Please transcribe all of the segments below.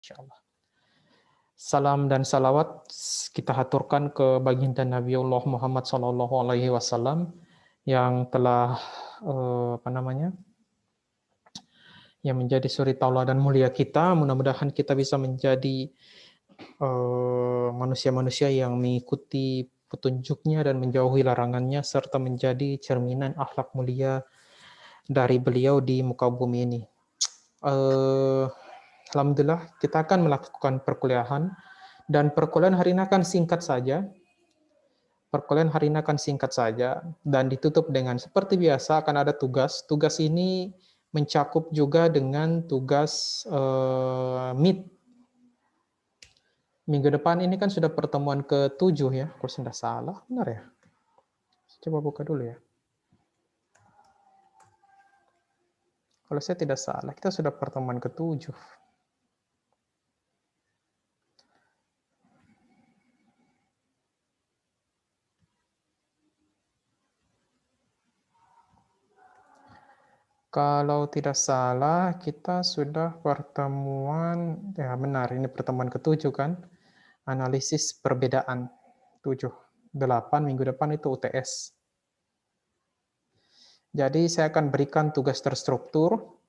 Insyaallah. Salam dan salawat kita haturkan ke baginda Nabiullah Muhammad Sallallahu Alaihi Wasallam yang telah yang menjadi suri tauladan mulia kita. Mudah-mudahan kita bisa menjadi manusia-manusia yang mengikuti petunjuknya dan menjauhi larangannya serta menjadi cerminan akhlak mulia dari beliau di muka bumi ini. Alhamdulillah kita akan melakukan perkuliahan dan perkuliahan hari ini akan singkat saja. Perkuliahan hari ini akan singkat saja dan ditutup dengan seperti biasa akan ada tugas. Tugas ini mencakup juga dengan tugas meet. Minggu depan ini kan sudah pertemuan ke-7 ya, kalau tidak salah, benar ya? Coba buka dulu ya. Kalau saya tidak salah, kita sudah pertemuan ke-7. Kalau tidak salah, kita sudah pertemuan, ya benar, ini pertemuan ke-7 kan? Analisis perbedaan. 7. 8, minggu depan itu UTS. Jadi saya akan berikan tugas terstruktur.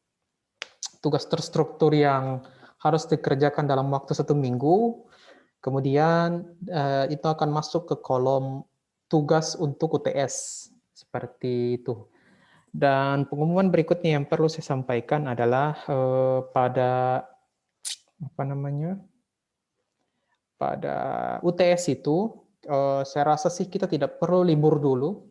Tugas terstruktur yang harus dikerjakan dalam waktu 1 minggu. Kemudian itu akan masuk ke kolom tugas untuk UTS. Seperti itu. Dan pengumuman berikutnya yang perlu saya sampaikan adalah pada pada UTS itu saya rasa sih kita tidak perlu libur dulu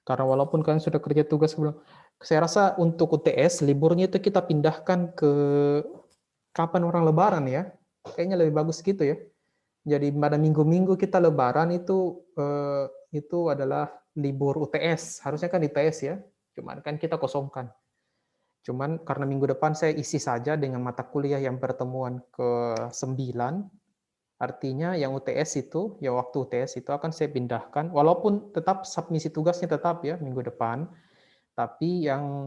karena walaupun kalian sudah kerja tugas sebelum, saya rasa untuk UTS liburnya itu kita pindahkan ke kapan orang Lebaran ya, kayaknya lebih bagus gitu ya. Jadi pada minggu-minggu kita Lebaran itu adalah libur UTS, harusnya kan UTS ya. Cuman kan kita kosongkan. Cuman karena minggu depan saya isi saja dengan mata kuliah yang pertemuan ke-9, artinya yang UTS itu, ya waktu UTS itu akan saya pindahkan, walaupun tetap submisi tugasnya tetap ya minggu depan, tapi yang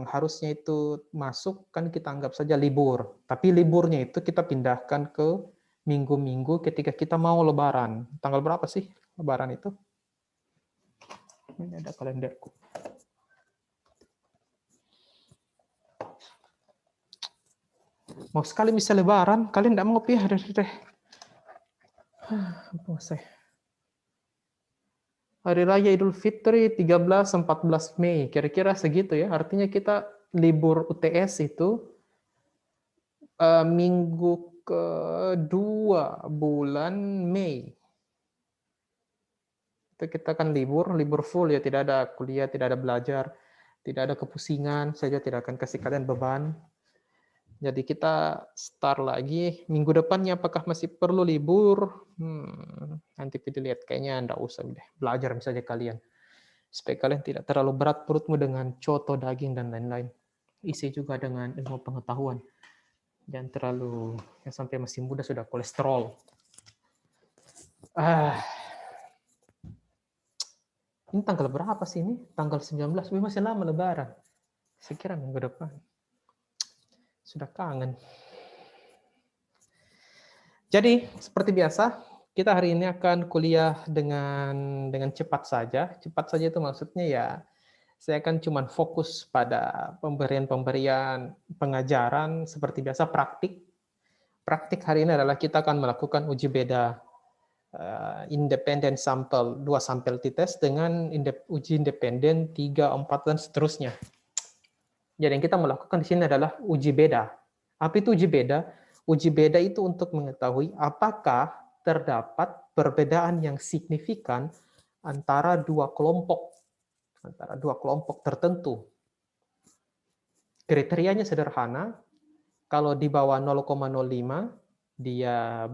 harusnya itu masuk kan kita anggap saja libur. Tapi liburnya itu kita pindahkan ke minggu-minggu ketika kita mau Lebaran. Tanggal berapa sih Lebaran itu? Ini ada kalenderku. Mau sekali bisa Lebaran, kalian tidak mau ya? Hari Raya Idul Fitri 13-14 Mei, kira-kira segitu ya. Artinya kita libur UTS itu minggu kedua bulan Mei. Itu kita akan libur full ya, tidak ada kuliah, tidak ada belajar, tidak ada kepusingan, saya tidak akan kasih kalian beban. Jadi kita start lagi. Minggu depannya apakah masih perlu libur? Nanti kita lihat. Kayaknya enggak usah deh. Belajar saja kalian. Supaya kalian tidak terlalu berat perutmu dengan coto, daging, dan lain-lain. Isi juga dengan ilmu pengetahuan. Jangan terlalu, yang sampai masih muda sudah kolesterol. Ini tanggal berapa sih ini? Tanggal 19. Masih lama Lebaran. Saya kira minggu depan. Sudah kangen. Jadi, seperti biasa, kita hari ini akan kuliah dengan cepat saja. Cepat saja itu maksudnya ya, saya akan cuma fokus pada pemberian pengajaran, seperti biasa praktik. Praktik hari ini adalah kita akan melakukan uji beda independen sampel, 2 sampel t-test dengan uji independen 3, 4, dan seterusnya. Jadi yang kita melakukan di sini adalah uji beda. Apa itu uji beda? Uji beda itu untuk mengetahui apakah terdapat perbedaan yang signifikan antara dua kelompok tertentu. Kriterianya sederhana, kalau di bawah 0,05 dia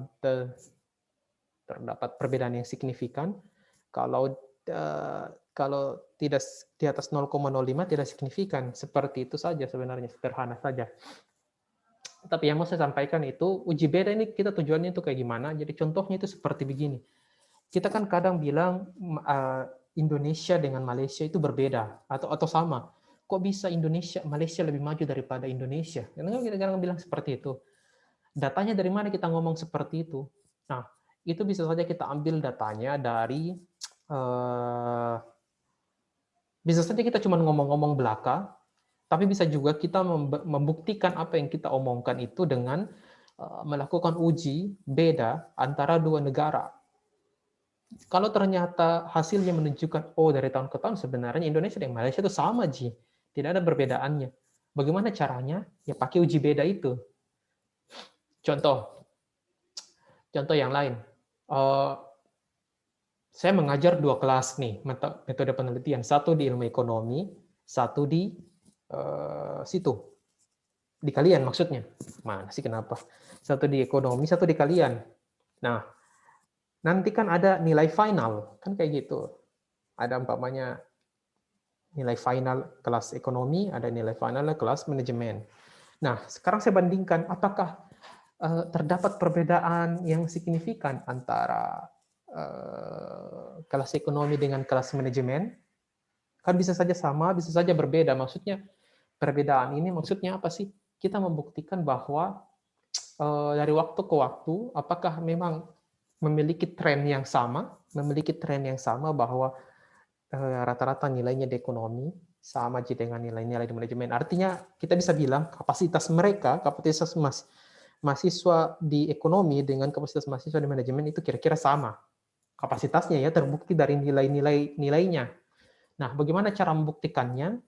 terdapat perbedaan yang signifikan, kalau tidak di atas 0,05 tidak signifikan. Seperti itu saja sebenarnya, sederhana saja. Tapi yang mau saya sampaikan itu, uji beda ini kita tujuannya itu kayak gimana. Jadi contohnya itu seperti begini. Kita kan kadang bilang Indonesia dengan Malaysia itu berbeda atau sama. kok bisa Malaysia lebih maju daripada Indonesia? Karena kita kadang bilang seperti itu. Datanya dari mana kita ngomong seperti itu? Nah, itu bisa saja kita ambil datanya dari bisa saja kita cuma ngomong-ngomong belaka, tapi bisa juga kita membuktikan apa yang kita omongkan itu dengan melakukan uji beda antara dua negara. Kalau ternyata hasilnya menunjukkan, oh dari tahun ke tahun sebenarnya Indonesia dan Malaysia itu sama, Ji. Tidak ada perbedaannya. Bagaimana caranya? Ya pakai uji beda itu. Contoh yang lain. Saya mengajar 2 kelas nih, metode penelitian. Satu di ilmu ekonomi, satu di situ. Di kalian maksudnya. Mana sih kenapa? Satu di ekonomi, satu di kalian. Nah, nanti kan ada nilai final, kan kayak gitu. Ada umpamanya nilai final kelas ekonomi, ada nilai final kelas manajemen. Nah, sekarang saya bandingkan apakah terdapat perbedaan yang signifikan antara kelas ekonomi dengan kelas manajemen. Kan bisa saja sama, bisa saja berbeda. Maksudnya perbedaan ini maksudnya apa sih? Kita membuktikan bahwa dari waktu ke waktu, apakah memang memiliki tren yang sama, bahwa rata-rata nilainya di ekonomi sama aja dengan nilai-nilai di manajemen. Artinya kita bisa bilang kapasitas mereka, kapasitas mahasiswa di ekonomi dengan kapasitas mahasiswa di manajemen itu kira-kira sama. Kapasitasnya ya terbukti dari nilainya. Nah, bagaimana cara membuktikannya?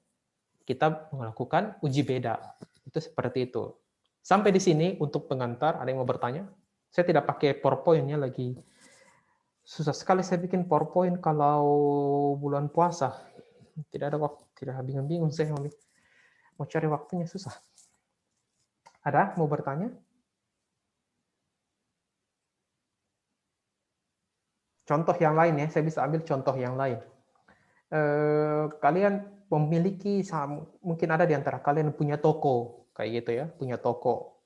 Kita melakukan uji beda. Itu seperti itu. Sampai di sini untuk pengantar, ada yang mau bertanya? Saya tidak pakai PowerPoint-nya lagi. Susah sekali saya bikin PowerPoint kalau bulan puasa. Tidak ada waktu, tidak bingung-bingung saya mau cari waktunya susah. Ada mau bertanya? Contoh yang lain ya, saya bisa ambil contoh yang lain. Kalian memiliki, mungkin ada di antara kalian punya toko, kayak gitu ya, punya toko.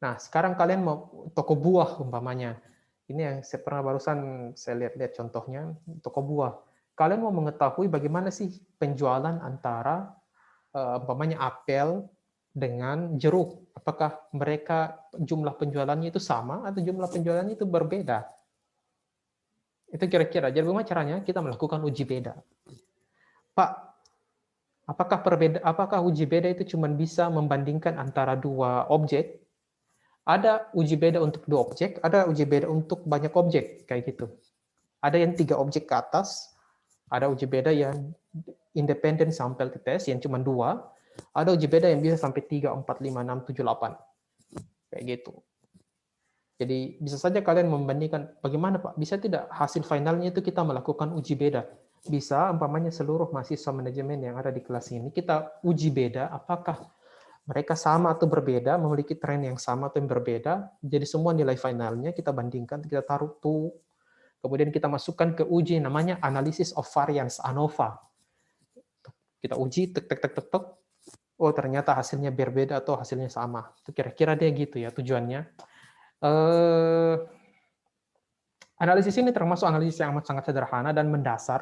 Nah, sekarang kalian mau toko buah umpamanya. Ini yang saya pernah barusan saya lihat contohnya, toko buah. Kalian mau mengetahui bagaimana sih penjualan antara umpamanya apel dengan jeruk. Apakah mereka jumlah penjualannya itu sama atau jumlah penjualannya itu berbeda? Itu kira-kira. Jadi bagaimana caranya? Kita melakukan uji beda. Pak, apakah uji beda itu cuma bisa membandingkan antara dua objek? Ada uji beda untuk dua objek, ada uji beda untuk banyak objek, kayak gitu. Ada yang 3 objek ke atas, ada uji beda yang independent sample test yang cuma 2, ada uji beda yang bisa sampai 3, 4, 5, 6, 7, 8. Kayak gitu. Jadi bisa saja kalian membandingkan bagaimana Pak, bisa tidak hasil finalnya itu kita melakukan uji beda. Bisa umpamanya seluruh mahasiswa manajemen yang ada di kelas ini kita uji beda apakah mereka sama atau berbeda, memiliki tren yang sama atau yang berbeda. Jadi semua nilai finalnya kita bandingkan, kita taruh tuh. Kemudian kita masukkan ke uji namanya analysis of variance, ANOVA. Kita uji, tek. Oh ternyata hasilnya berbeda atau hasilnya sama. Itu kira-kira dia gitu ya tujuannya. Analisis ini termasuk analisis yang amat sangat sederhana dan mendasar.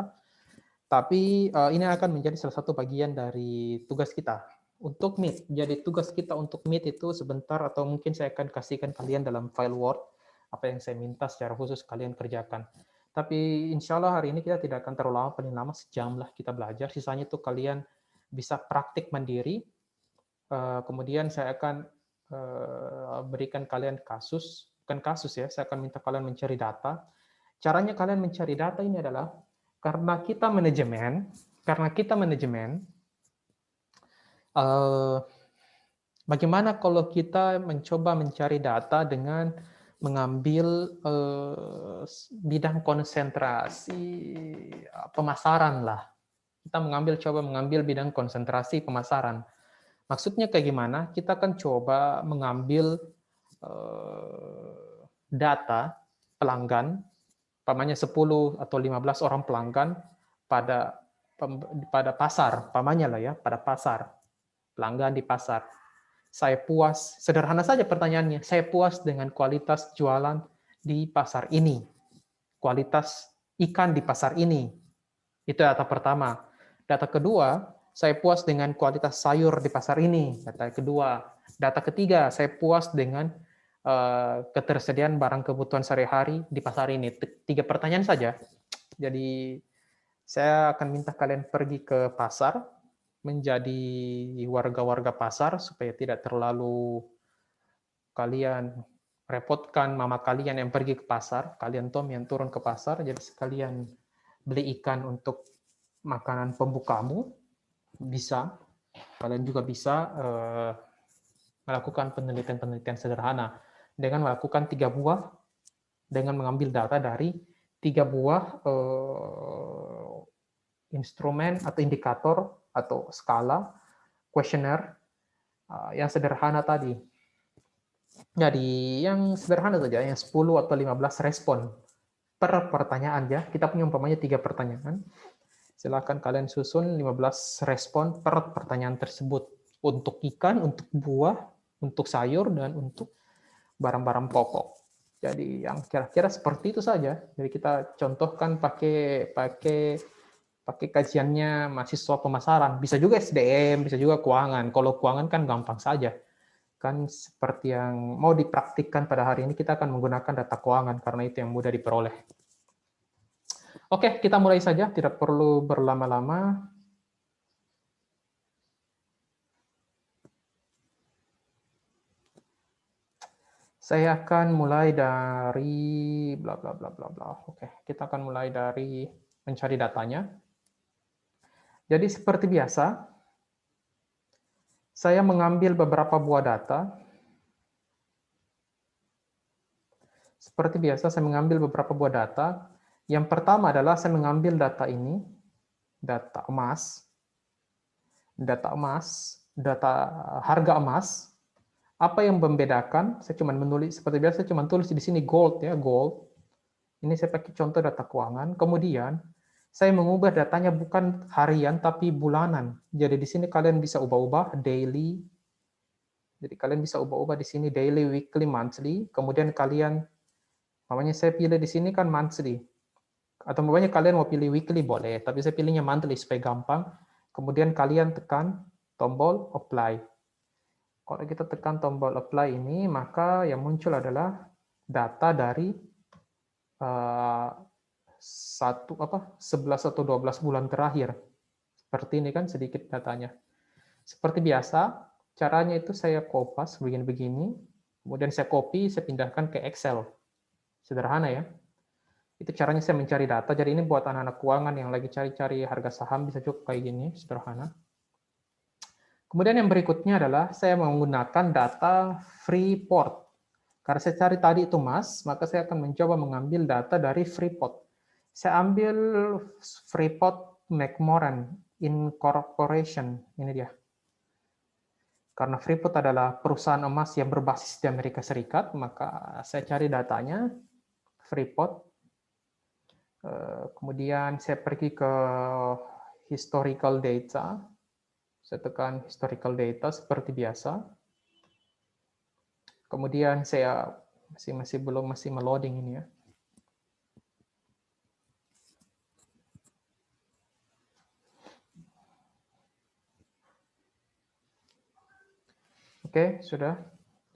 Tapi ini akan menjadi salah satu bagian dari tugas kita untuk Meet. Jadi tugas kita untuk Meet itu sebentar atau mungkin saya akan kasihkan kalian dalam file Word apa yang saya minta secara khusus kalian kerjakan. Tapi insya Allah hari ini kita tidak akan terlalu lama, paling lama sejam lah kita belajar. Sisanya itu kalian bisa praktik mandiri. Kemudian saya akan berikan kalian bukan kasus ya, saya akan minta kalian mencari data. Caranya kalian mencari data ini adalah karena kita manajemen, bagaimana kalau kita mencoba mencari data dengan mengambil bidang konsentrasi pemasaran lah. Kita coba mengambil bidang konsentrasi pemasaran. Maksudnya kayak gimana? Kita akan coba mengambil data pelanggan, pamannya 10 atau 15 orang pelanggan pada pasar, pamannya lah ya, pada pasar, pelanggan di pasar. Saya puas, sederhana saja pertanyaannya, saya puas dengan kualitas jualan di pasar ini, kualitas ikan di pasar ini. Itu data pertama. Data kedua, saya puas dengan kualitas sayur di pasar ini. Data kedua. Data ketiga, saya puas dengan ketersediaan barang kebutuhan sehari-hari di pasar ini. 3 pertanyaan saja. Jadi saya akan minta kalian pergi ke pasar, menjadi warga-warga pasar supaya tidak terlalu kalian repotkan mama kalian yang pergi ke pasar, kalian Tom yang turun ke pasar, jadi sekalian beli ikan untuk makanan pembukamu, bisa. Kalian juga bisa melakukan penelitian-penelitian sederhana dengan melakukan 3 buah, dengan mengambil data dari 3 buah instrumen atau indikator atau skala kuesioner yang sederhana tadi. Jadi yang sederhana saja, yang 10 atau 15 respon per pertanyaan ya. Kita punya umpamanya 3 pertanyaan. Silakan kalian susun 15 respon per pertanyaan tersebut. Untuk ikan, untuk buah, untuk sayur, dan untuk barang-barang pokok. Jadi yang kira-kira seperti itu saja. Jadi kita contohkan pakai kajiannya mahasiswa pemasaran. Bisa juga SDM, bisa juga keuangan. Kalau keuangan kan gampang saja. Kan seperti yang mau dipraktikkan pada hari ini, kita akan menggunakan data keuangan karena itu yang mudah diperoleh. Oke, kita mulai saja, tidak perlu berlama-lama. Saya akan mulai dari bla bla bla bla bla. Oke, kita akan mulai dari mencari datanya. Jadi seperti biasa, saya mengambil beberapa buah data. Seperti biasa, saya mengambil beberapa buah data. Yang pertama adalah saya mengambil data ini, data emas, data harga emas. Apa yang membedakan? Saya cuma menulis seperti biasa, saya cuma tulis di sini gold ya, gold. Ini saya pakai contoh data keuangan. Kemudian saya mengubah datanya bukan harian tapi bulanan. Jadi di sini kalian bisa ubah-ubah daily. Jadi kalian bisa ubah-ubah di sini daily, weekly, monthly. Kemudian kalian, namanya saya pilih di sini kan monthly. Atau namanya kalian mau pilih weekly boleh, tapi saya pilihnya monthly supaya gampang. Kemudian kalian tekan tombol apply. Kalau kita tekan tombol apply ini, maka yang muncul adalah data dari 11 atau 12 bulan terakhir. Seperti ini kan sedikit datanya. Seperti biasa, caranya itu saya kopas begini-begini, kemudian saya copy, saya pindahkan ke Excel. Sederhana ya. Itu caranya saya mencari data. Jadi ini buat anak-anak keuangan yang lagi cari-cari harga saham bisa cukup kayak gini, sederhana. Kemudian yang berikutnya adalah saya menggunakan data Freeport. Karena saya cari tadi itu emas, maka saya akan mencoba mengambil data dari Freeport. Saya ambil Freeport McMoran Incorporation. Ini dia. Karena Freeport adalah perusahaan emas yang berbasis di Amerika Serikat, maka saya cari datanya, Freeport. Kemudian saya pergi ke historical data. Saya tekan historical data seperti biasa. Kemudian saya masih meloading ini ya. Oke, sudah.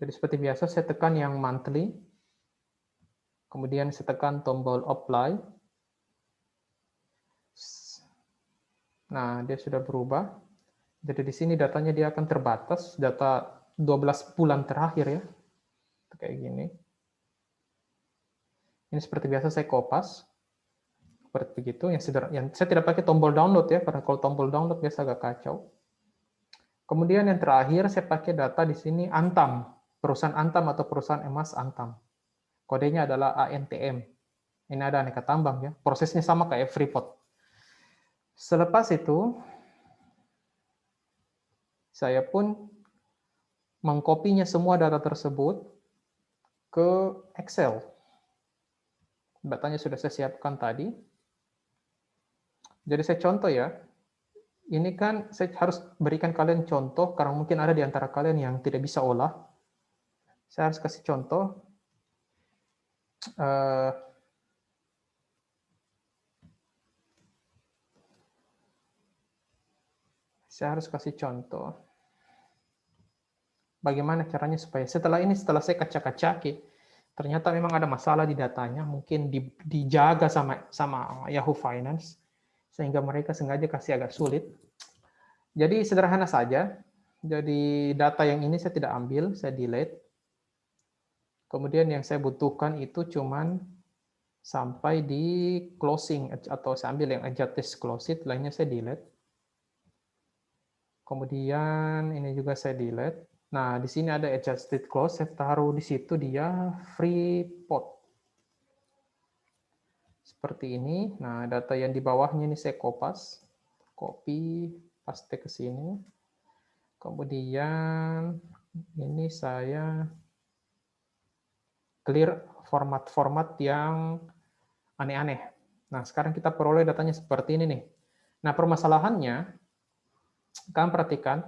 Jadi seperti biasa saya tekan yang monthly. Kemudian saya tekan tombol apply. Nah, dia sudah berubah. Jadi di sini datanya dia akan terbatas, data 12 bulan terakhir ya. Kayak gini. Ini seperti biasa saya kopas. Seperti begitu. Yang saya tidak pakai tombol download ya, karena kalau tombol download biasa agak kacau. Kemudian yang terakhir saya pakai data di sini Antam, perusahaan Antam atau perusahaan emas Antam. Kodenya adalah ANTM. Ini ada aneka tambang ya. Prosesnya sama kayak Freeport. Selepas itu saya pun mengkopinya semua data tersebut ke Excel. Datanya sudah saya siapkan tadi. Jadi saya contoh ya. Ini kan saya harus berikan kalian contoh karena mungkin ada di antara kalian yang tidak bisa olah. Saya harus kasih contoh. Saya harus kasih contoh. Bagaimana caranya supaya setelah saya kacak-kacaki, ternyata memang ada masalah di datanya, mungkin dijaga sama Yahoo Finance, sehingga mereka sengaja kasih agak sulit. Jadi sederhana saja. Jadi data yang ini saya tidak ambil, saya delete. Kemudian yang saya butuhkan itu cuman sampai di closing, atau saya ambil yang adjusted close it, lainnya saya delete. Kemudian ini juga saya delete. Nah, di sini ada adjusted close, saya taruh di situ dia free pot. Seperti ini. Nah, data yang di bawahnya ini saya kopas, copy, paste ke sini. Kemudian ini saya clear format-format yang aneh-aneh. Nah, sekarang kita peroleh datanya seperti ini nih. Nah, permasalahannya, kalian perhatikan,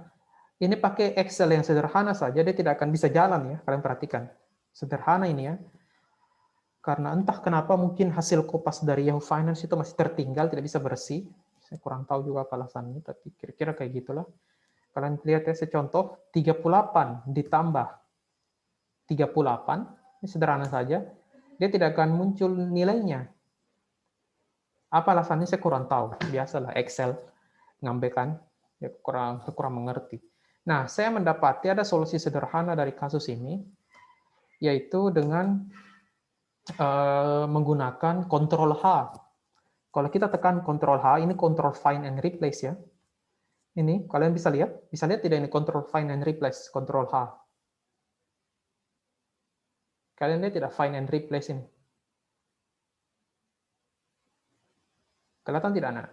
ini pakai Excel yang sederhana saja, dia tidak akan bisa jalan ya, kalian perhatikan. Sederhana ini ya. Karena entah kenapa mungkin hasil kopas dari Yahoo Finance itu masih tertinggal, tidak bisa bersih. Saya kurang tahu juga apa alasannya, tapi kira-kira kayak gitulah. Kalian lihat ya, saya contoh, 38 ditambah 38, ini sederhana saja, dia tidak akan muncul nilainya. Apa alasannya saya kurang tahu. Biasalah Excel ngambek ya kurang mengerti. Nah, saya mendapati ada solusi sederhana dari kasus ini, yaitu dengan menggunakan Ctrl H. Kalau kita tekan Ctrl H, ini Ctrl Find and Replace ya. Ini kalian bisa lihat tidak ini Ctrl Find and Replace, Ctrl H. Kalian lihat tidak Find and Replace ini? Kelihatan tidak, anak?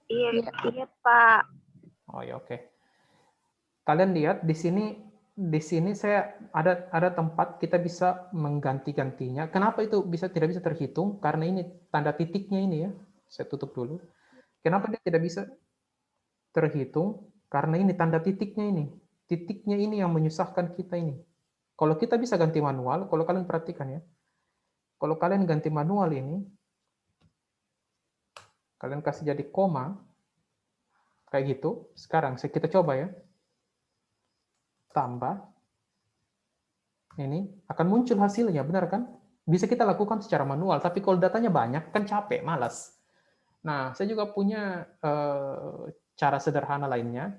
Iya, iya Pak. Oh ya, oke. Kalian lihat di sini saya ada tempat kita bisa mengganti-gantinya. Kenapa itu tidak bisa terhitung? Karena ini tanda titiknya ini ya. Saya tutup dulu. Kenapa dia tidak bisa terhitung? Karena ini tanda titiknya ini. Titiknya ini yang menyusahkan kita ini. Kalau kita bisa ganti manual, kalau kalian perhatikan ya. Kalau kalian ganti manual ini, kalian kasih jadi koma, kayak gitu. Sekarang kita coba ya. Tambah. Ini akan muncul hasilnya, benar kan? Bisa kita lakukan secara manual, tapi kalau datanya banyak, kan capek, malas. Nah, saya juga punya cara sederhana lainnya,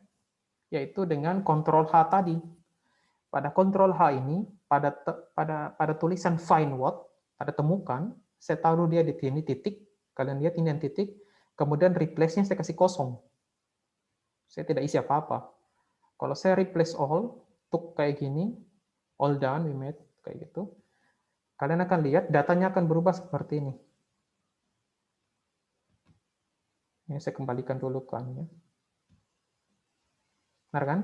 yaitu dengan Ctrl H tadi. Pada Ctrl H ini, pada tulisan find what, pada temukan, saya taruh dia di sini titik, kalian lihat ini yang titik, kemudian replace-nya saya kasih kosong. Saya tidak isi apa-apa. Kalau saya replace all, untuk kayak gini, all done, we made, kayak gitu, kalian akan lihat datanya akan berubah seperti ini. Ini saya kembalikan dulu kan ya. Benar kan?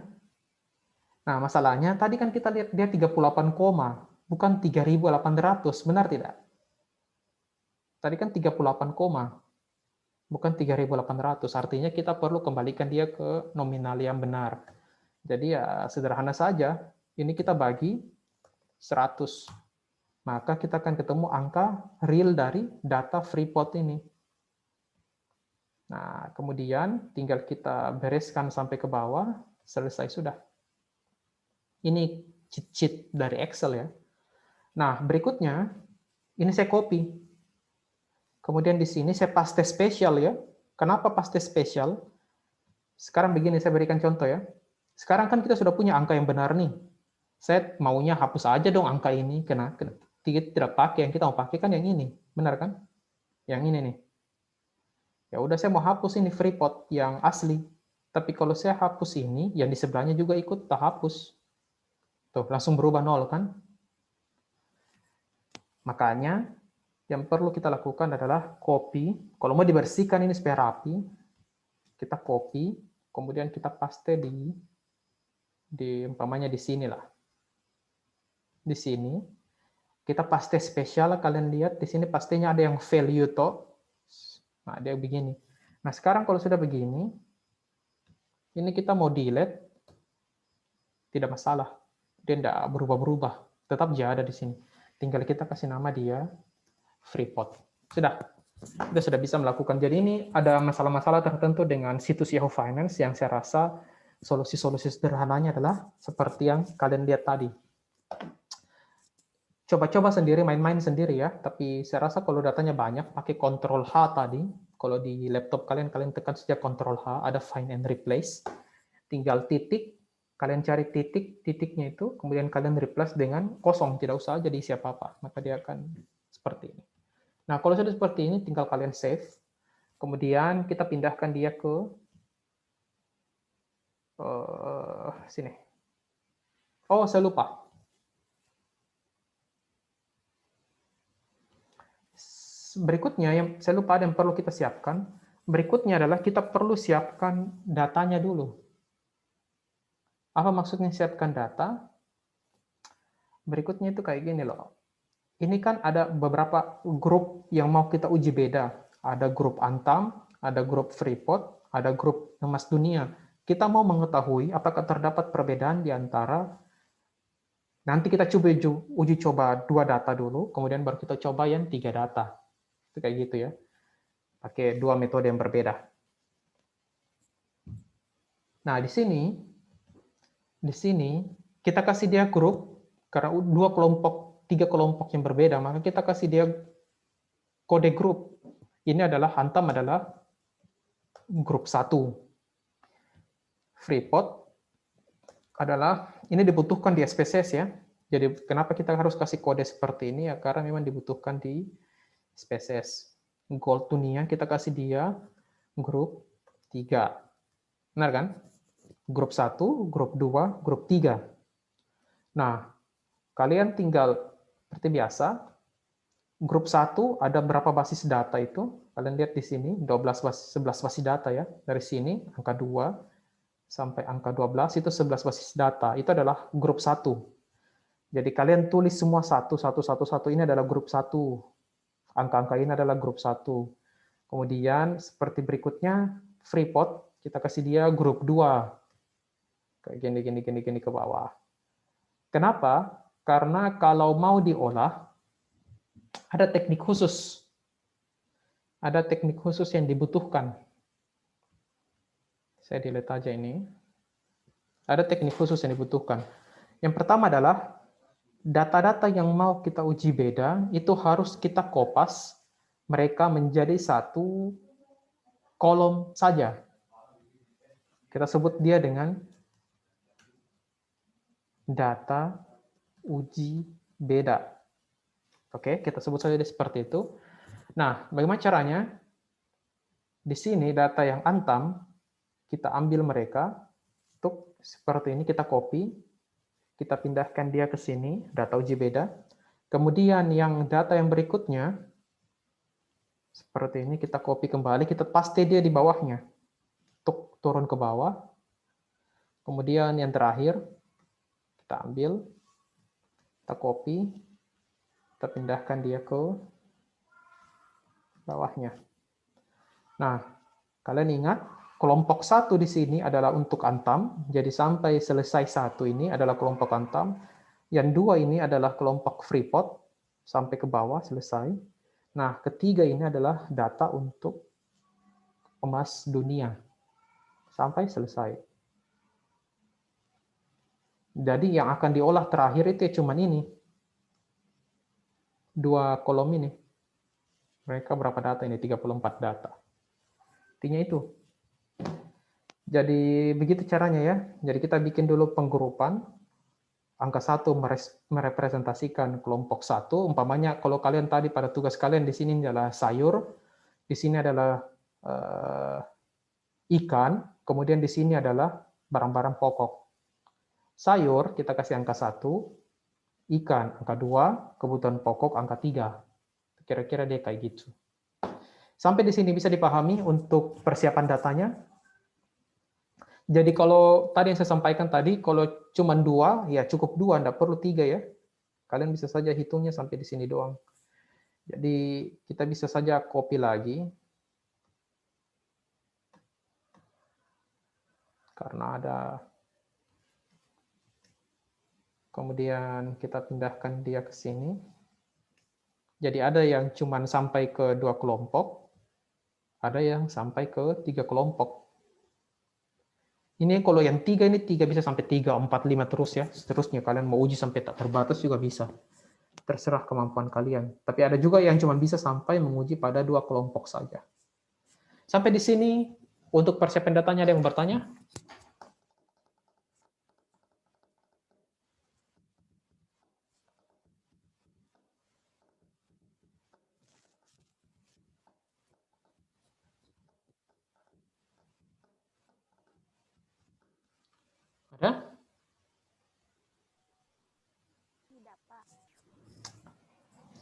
Nah, masalahnya tadi kan kita lihat dia 38, bukan 3.800, benar tidak? Tadi kan 38, bukan 3.800. Artinya kita perlu kembalikan dia ke nominal yang benar. Jadi ya sederhana saja. Ini kita bagi 100. Maka kita akan ketemu angka real dari data Freeport ini. Nah, kemudian tinggal kita bereskan sampai ke bawah, selesai sudah. Ini cheat dari Excel ya. Nah, berikutnya, ini saya copy. Kemudian di sini saya paste spesial ya. Kenapa paste spesial? Sekarang begini, saya berikan contoh ya. Sekarang kan kita sudah punya angka yang benar nih. Saya maunya hapus aja dong angka ini. Kenapa tidak pakai? Yang kita mau pakai kan yang ini. Benar kan? Yang ini nih. Ya udah, saya mau hapus ini Freeport yang asli. Tapi kalau saya hapus ini, yang di sebelahnya juga ikut tak hapus. Tuh, langsung berubah 0 kan? Makanya, yang perlu kita lakukan adalah copy. Kalau mau dibersihkan ini supaya rapi, kita copy, kemudian kita paste di umpamanya di sini lah. Di sini, kita paste spesial, kalian lihat di sini pastinya ada yang value to. Nah, dia begini. Nah, sekarang kalau sudah begini, ini kita mau delete, tidak masalah. Dia tidak berubah-berubah. Tetap dia ada di sini. Tinggal kita kasih nama dia Freeport. Sudah. Kita sudah bisa melakukan. Jadi ini ada masalah-masalah tertentu dengan situs Yahoo Finance yang saya rasa solusi-solusi sederhananya adalah seperti yang kalian lihat tadi. Coba-coba sendiri, main-main sendiri ya. Tapi saya rasa kalau datanya banyak, pakai Ctrl H tadi. Kalau di laptop kalian, kalian tekan saja Ctrl H, ada Find and Replace. Tinggal titik, kalian cari titik, titiknya itu, kemudian kalian replace dengan kosong, tidak usah jadi siapa apa, maka dia akan seperti ini. Nah, kalau sudah seperti ini, tinggal kalian save, kemudian kita pindahkan dia ke sini. Oh, saya lupa. Berikutnya, yang saya lupa yang perlu kita siapkan, berikutnya adalah kita perlu siapkan datanya dulu. Apa maksudnya siapkan data? Berikutnya itu kayak gini loh. Ini kan ada beberapa grup yang mau kita uji beda. Ada grup Antam, ada grup Freeport, ada grup Emas Dunia. Kita mau mengetahui apakah terdapat perbedaan di antara, nanti kita coba uji coba 2 data dulu, kemudian baru kita coba yang 3 data. Itu kayak gitu ya. Pakai 2 metode yang berbeda. Nah, di sini kita kasih dia grup, karena 3 kelompok yang berbeda, maka kita kasih dia kode grup. Ini adalah Antam adalah grup 1. Freeport adalah, ini dibutuhkan di SPSS ya. Jadi kenapa kita harus kasih kode seperti ini ya, karena memang dibutuhkan di SPSS. Gold Dunia kita kasih dia grup 3. Benar kan? Grup 1, grup 2, grup 3. Nah, kalian tinggal seperti biasa, grup 1 ada berapa basis data itu? Kalian lihat di sini, 11 basis data ya. Dari sini, angka 2 sampai angka 12 itu 11 basis data. Itu adalah grup 1. Jadi kalian tulis semua 1, 1, 1, 1 ini adalah grup 1. Angka-angka ini adalah grup 1. Kemudian seperti berikutnya, Freeport, kita kasih dia grup 2. Kayak gini ke bawah. Kenapa? Karena kalau mau diolah, ada teknik khusus. Ada teknik khusus yang dibutuhkan. Saya delete aja ini. Ada teknik khusus yang dibutuhkan. Yang pertama adalah data-data yang mau kita uji beda itu harus kita kopas mereka menjadi satu kolom saja. Kita sebut dia dengan data uji beda. Oke, kita sebut saja seperti itu. Nah, bagaimana caranya? Di sini data yang Antam, kita ambil mereka, untuk seperti ini kita copy, kita pindahkan dia ke sini, data uji beda. Kemudian yang data yang berikutnya, seperti ini kita copy kembali, kita paste dia di bawahnya. Untuk turun ke bawah. Kemudian yang terakhir, kita ambil, kita copy, kita pindahkan dia ke bawahnya. Nah, kalian ingat, kelompok 1 di sini adalah untuk Antam, jadi sampai selesai 1 ini adalah kelompok Antam, yang 2 ini adalah kelompok Freeport, sampai ke bawah selesai. Nah, ketiga ini adalah data untuk Emas Dunia, sampai selesai. Jadi yang akan diolah terakhir itu cuma ini, 2 kolom ini. Mereka berapa data ini? 34 data. Intinya itu. Jadi begitu caranya ya. Jadi kita bikin dulu penggrupan. Angka 1 merepresentasikan kelompok 1. Umpamanya kalau kalian tadi pada tugas kalian di sini adalah sayur, di sini adalah ikan, kemudian di sini adalah barang-barang pokok. Sayur kita kasih angka 1, ikan angka 2, kebutuhan pokok angka 3. Kira-kira dia kayak gitu. Sampai di sini bisa dipahami untuk persiapan datanya. Jadi kalau tadi yang saya sampaikan tadi, kalau cuma 2, ya cukup 2, tidak perlu 3 ya. Kalian bisa saja hitungnya sampai di sini doang. Jadi kita bisa saja copy lagi. Karena ada. Kemudian kita pindahkan dia ke sini. Jadi ada yang cuman sampai ke 2 kelompok, ada yang sampai ke 3 kelompok. Ini kalau yang 3 ini 3 bisa sampai 3, 4, 5 terus ya. Seterusnya kalian mau uji sampai tak terbatas juga bisa. Terserah kemampuan kalian. Tapi ada juga yang cuma bisa sampai menguji pada 2 kelompok saja. Sampai di sini untuk persiapan datanya ada yang bertanya? Ada? Tidak, Pak.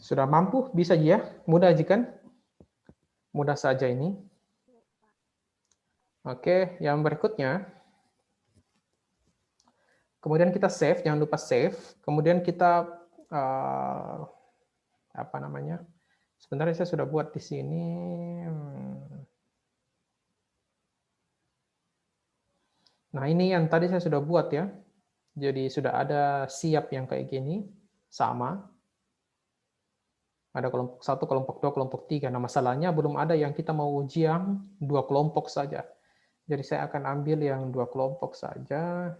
Sudah mampu? Bisa ya? Mudah aja kan? Mudah saja ini. Iya, Pak. Oke, yang berikutnya. Kemudian kita save, jangan lupa save. Kemudian kita apa namanya? Sebenarnya saya sudah buat di sini. Nah, ini yang tadi saya sudah buat ya. Jadi sudah ada siap yang kayak gini, sama. Ada kelompok 1, kelompok 2, kelompok 3. Nah, masalahnya belum ada yang kita mau uji yang 2 kelompok saja. Jadi saya akan ambil yang 2 kelompok saja.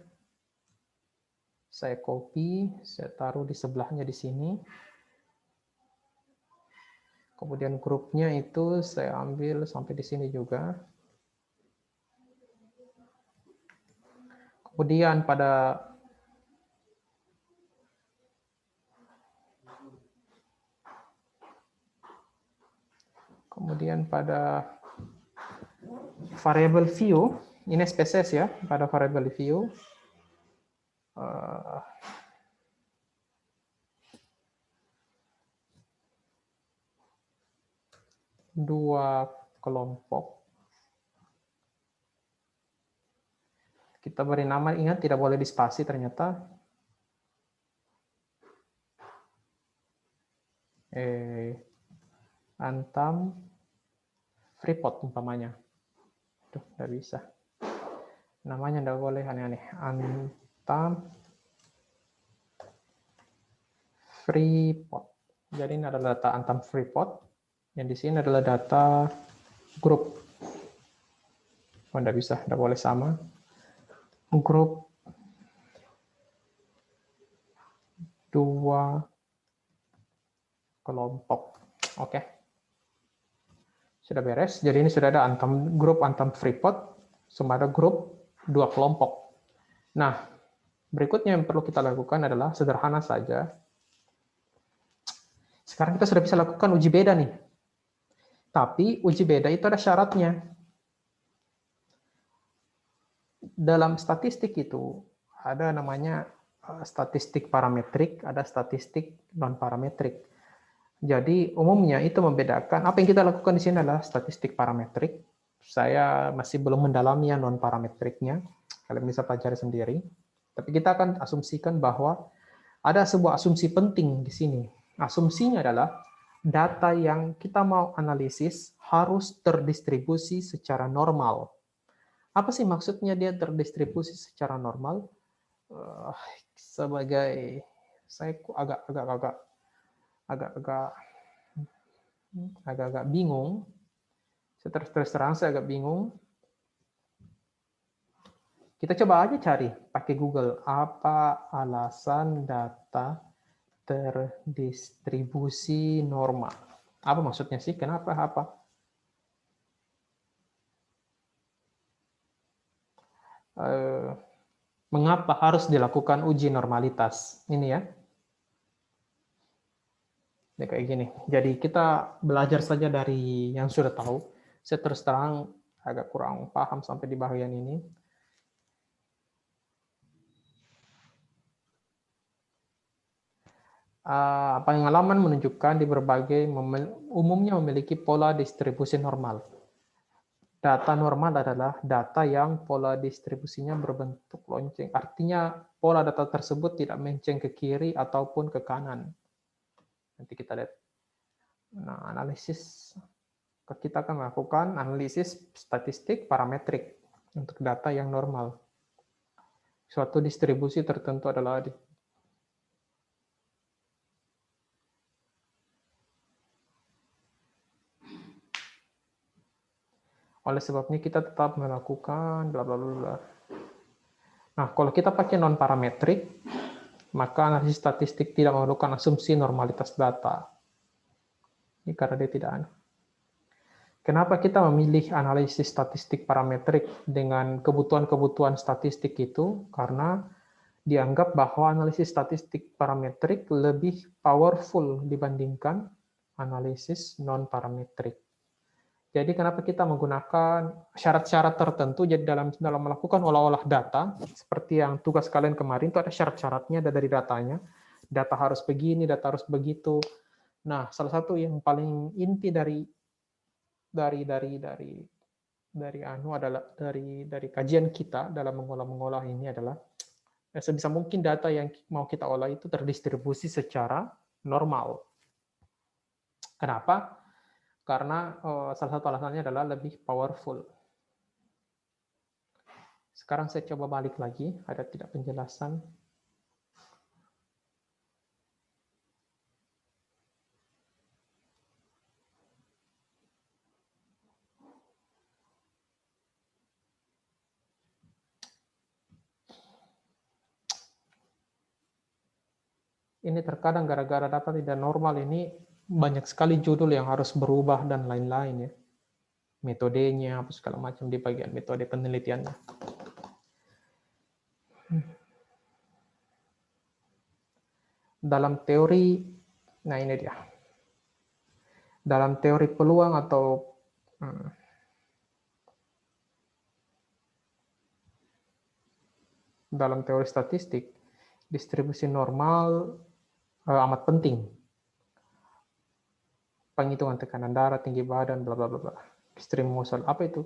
Saya copy, saya taruh di sebelahnya di sini. Kemudian grupnya itu saya ambil sampai di sini juga. Kemudian pada variable view, ini spesies ya, pada variable view. Dua kelompok. Kita beri nama, ingat tidak boleh dispasi ternyata. Antam Freeport umpamanya. Tuh, nggak bisa. Namanya nggak boleh aneh-aneh. Antam Freeport. Jadi ini adalah data Antam Freeport. Yang di sini adalah data grup. Oh, nggak bisa, nggak boleh sama. Grup 2 kelompok. Oke. Sudah beres. Jadi ini sudah ada grup Antam Freeport, sama ada grup 2 kelompok. Nah, berikutnya yang perlu kita lakukan adalah sederhana saja. Sekarang kita sudah bisa lakukan uji beda nih. Tapi uji beda itu ada syaratnya. Dalam statistik itu ada namanya statistik parametrik, ada statistik non-parametrik. Jadi umumnya itu membedakan, apa yang kita lakukan di sini adalah statistik parametrik. Saya masih belum mendalami yang non-parametriknya, kalian bisa pelajari sendiri. Tapi kita akan asumsikan bahwa ada sebuah asumsi penting di sini. Asumsinya adalah data yang kita mau analisis harus terdistribusi secara normal. Apa sih maksudnya dia terdistribusi secara normal? Sebagai saya agak bingung. Terus terang saya agak bingung. Kita coba aja cari pakai Google apa alasan data terdistribusi normal. Apa maksudnya sih? Kenapa apa? Mengapa harus dilakukan uji normalitas? Ini ya. Ini kayak gini. Jadi kita belajar saja dari yang sudah tahu. Saya terus terang agak kurang paham sampai di bagian ini. Pengalaman menunjukkan di berbagai umumnya memiliki pola distribusi normal. Data normal adalah data yang pola distribusinya berbentuk lonceng. Artinya pola data tersebut tidak menceng ke kiri ataupun ke kanan. Nanti kita lihat. Nah, analisis kita akan melakukan analisis statistik parametrik untuk data yang normal. Suatu distribusi tertentu adalah Oleh sebabnya kita tetap melakukan bla bla bla bla. Nah, kalau kita pakai non parametrik, maka analisis statistik tidak memerlukan asumsi normalitas data. Ini karena dia tidak ada. Kenapa kita memilih analisis statistik parametrik dengan kebutuhan-kebutuhan statistik itu? Karena dianggap bahwa analisis statistik parametrik lebih powerful dibandingkan analisis non-parametrik. Jadi kenapa kita menggunakan syarat-syarat tertentu jadi dalam melakukan olah-olah data, seperti yang tugas kalian kemarin itu ada syarat-syaratnya ada dari datanya. Data harus begini, data harus begitu. Nah, salah satu yang paling inti dari kajian kita dalam mengolah ini adalah sebisa mungkin data yang mau kita olah itu terdistribusi secara normal. Kenapa? Karena salah satu alasannya adalah lebih powerful. Sekarang saya coba balik lagi, ada tidak penjelasan? Ini terkadang gara-gara data tidak normal ini banyak sekali judul yang harus berubah dan lain-lain ya. Metodenya, apa segala macam di bagian metode penelitiannya. Dalam teori, nah ini dia. Dalam teori peluang atau dalam teori statistik, distribusi normal amat penting. Penghitungan tekanan darah, tinggi badan, bla bla bla bla. Distribusi apa itu?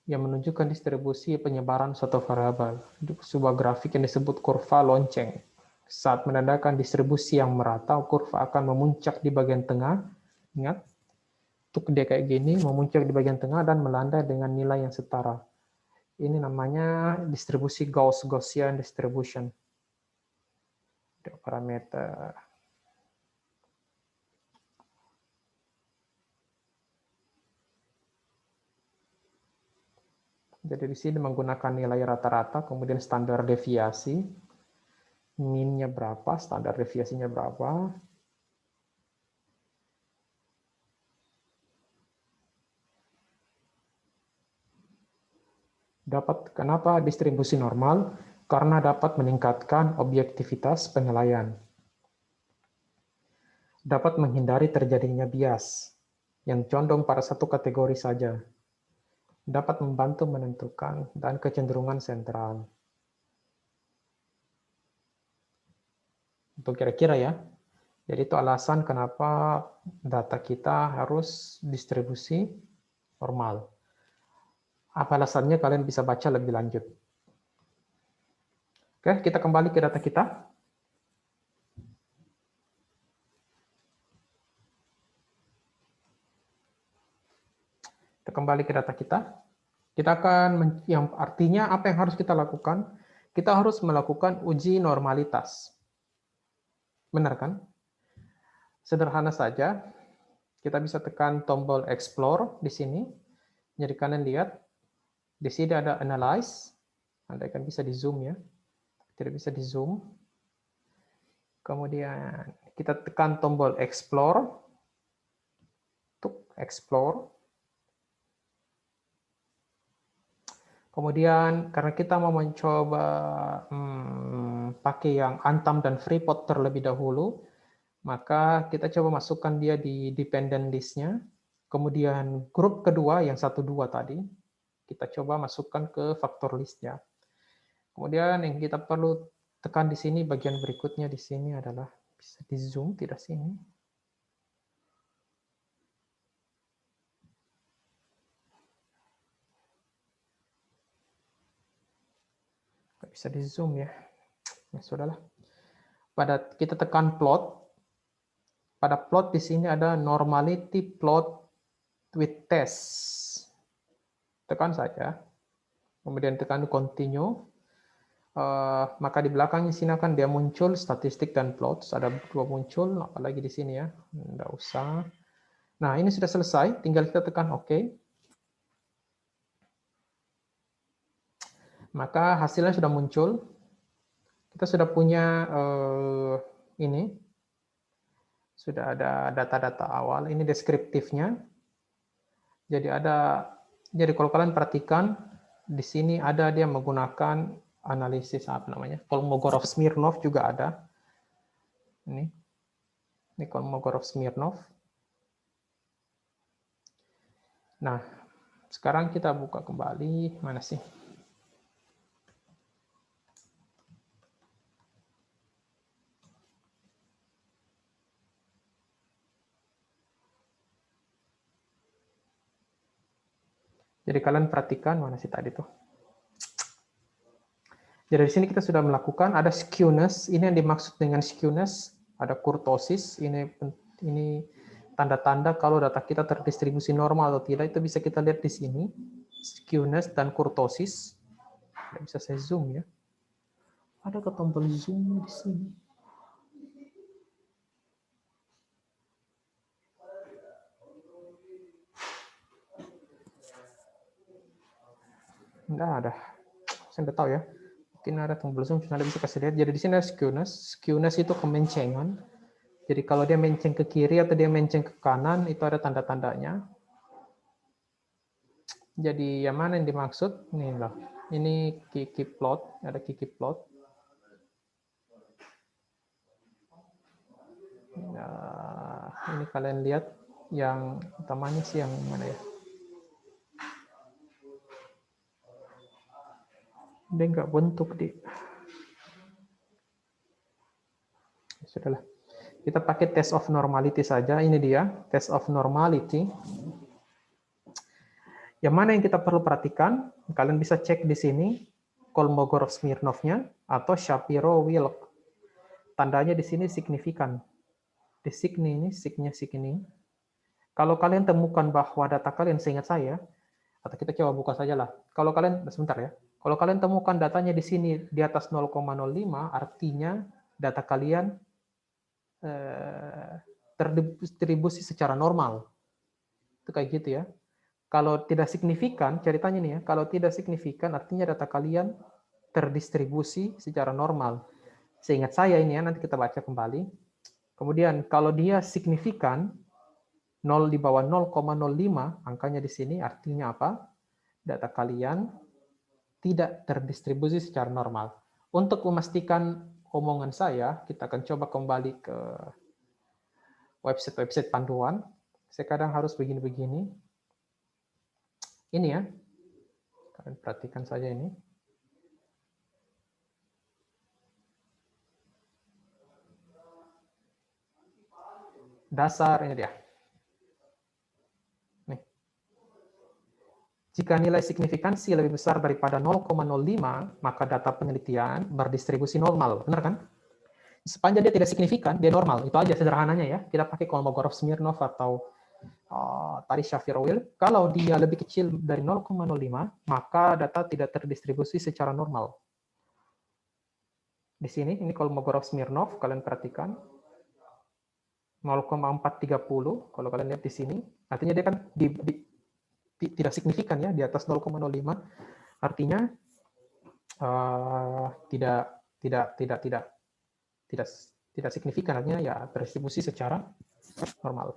Yang menunjukkan distribusi penyebaran suatu variabel. Sebuah grafik yang disebut kurva lonceng. Saat menandakan distribusi yang merata, kurva akan memuncak di bagian tengah. Ingat, untuk dia kayak gini, memuncak di bagian tengah dan melandai dengan nilai yang setara. Ini namanya distribusi Gaussian distribution. Parameter. Jadi di sini menggunakan nilai rata-rata, kemudian standar deviasi. Min-nya berapa, standar deviasinya berapa. Kenapa distribusi normal? Karena dapat meningkatkan objektivitas penilaian. Dapat menghindari terjadinya bias yang condong pada satu kategori saja. Dapat membantu menentukan dan kecenderungan sentral. Untuk kira-kira ya. Jadi itu alasan kenapa data kita harus distribusi normal. Apa alasannya kalian bisa baca lebih lanjut. Oke, kita kembali ke data kita. Kita kembali ke data kita. Kita akan, yang artinya apa yang harus kita lakukan? Kita harus melakukan uji normalitas. Benar kan? Sederhana saja. Kita bisa tekan tombol explore di sini. Jadi kalian lihat, di sini ada analyze. Anda kan bisa di zoom ya. Tidak bisa di zoom. Kemudian kita tekan tombol explore. Untuk explore. Kemudian karena kita mau mencoba pakai yang Antam dan Freeport terlebih dahulu, maka kita coba masukkan dia di dependent list-nya. Kemudian grup kedua yang 1, 2 tadi, kita coba masukkan ke faktor list-nya. Kemudian yang kita perlu tekan di sini, bagian berikutnya di sini adalah, bisa di zoom, tidak sini. Nggak bisa di zoom ya. Ya sudahlah. Kita tekan plot. Pada plot di sini ada normality plot with test. Tekan saja. Kemudian tekan continue. Maka di belakangnya sini akan dia muncul statistik dan plots. Ada 2 muncul, apalagi di sini ya. Nggak usah. Nah, ini sudah selesai. Tinggal kita tekan OK. Maka hasilnya sudah muncul. Kita sudah punya ini, sudah ada data-data awal. Ini deskriptifnya. Jadi kalau kalian perhatikan di sini ada dia menggunakan analisis apa namanya, Kolmogorov-Smirnov juga ada. Ini Kolmogorov-Smirnov. Nah, sekarang kita buka kembali, mana sih? Jadi kalian perhatikan, mana sih tadi tuh? Jadi di sini kita sudah melakukan, ada skewness, ini yang dimaksud dengan skewness, ada kurtosis, ini tanda-tanda kalau data kita terdistribusi normal atau tidak, itu bisa kita lihat di sini, skewness dan kurtosis. Tidak bisa saya zoom ya. Ada ke tombol zoom di sini? Enggak ada. Saya tidak tahu ya. Mungkin ada tombol zoom, Anda bisa kasih lihat. Jadi di sini ada skewness. Skewness itu kemencengan. Jadi kalau dia menceng ke kiri atau dia menceng ke kanan, itu ada tanda-tandanya. Jadi yang mana yang dimaksud? Ini loh. Ini Kiki plot, ada Kiki plot. Nah, ini kalian lihat yang utamanya sih yang mana ya? Dia nggak bentuk di. Sudahlah. Kita pakai test of normality saja. Ini dia, test of normality. Yang mana yang kita perlu perhatikan? Kalian bisa cek di sini Kolmogorov-Smirnovnya atau Shapiro-Wilk. Tandanya di sini signifikan. Di signi ini, signya signi. Kalau kalian temukan bahwa data kalian, seingat saya, atau kita coba buka saja lah. Kalau kalian, sebentar ya. Kalau kalian temukan datanya di sini di atas 0,05, artinya data kalian terdistribusi secara normal. Itu kayak gitu ya. Kalau tidak signifikan, ceritanya nih ya, kalau tidak signifikan artinya data kalian terdistribusi secara normal. Seingat saya ini ya, nanti kita baca kembali. Kemudian kalau dia signifikan, 0 di bawah 0,05, angkanya di sini artinya apa? Data kalian tidak terdistribusi secara normal. Untuk memastikan omongan saya, kita akan coba kembali ke website-website panduan. Saya kadang harus begini-begini. Ini ya, kalian perhatikan saja ini. Dasar, ini dia. Nih. Jika nilai signifikansi lebih besar daripada 0,05, maka data penelitian berdistribusi normal. Benar kan? Sepanjang dia tidak signifikan, dia normal. Itu aja sederhananya ya. Kita pakai Kolmogorov-Smirnov atau tadi Shapiro-Wilk. Kalau dia lebih kecil dari 0,05, maka data tidak terdistribusi secara normal. Di sini, ini Kolmogorov-Smirnov, kalian perhatikan. 0,430, kalau kalian lihat di sini, artinya dia kan tidak signifikan ya, di atas 0,05, artinya tidak signifikan, artinya ya terdistribusi secara normal.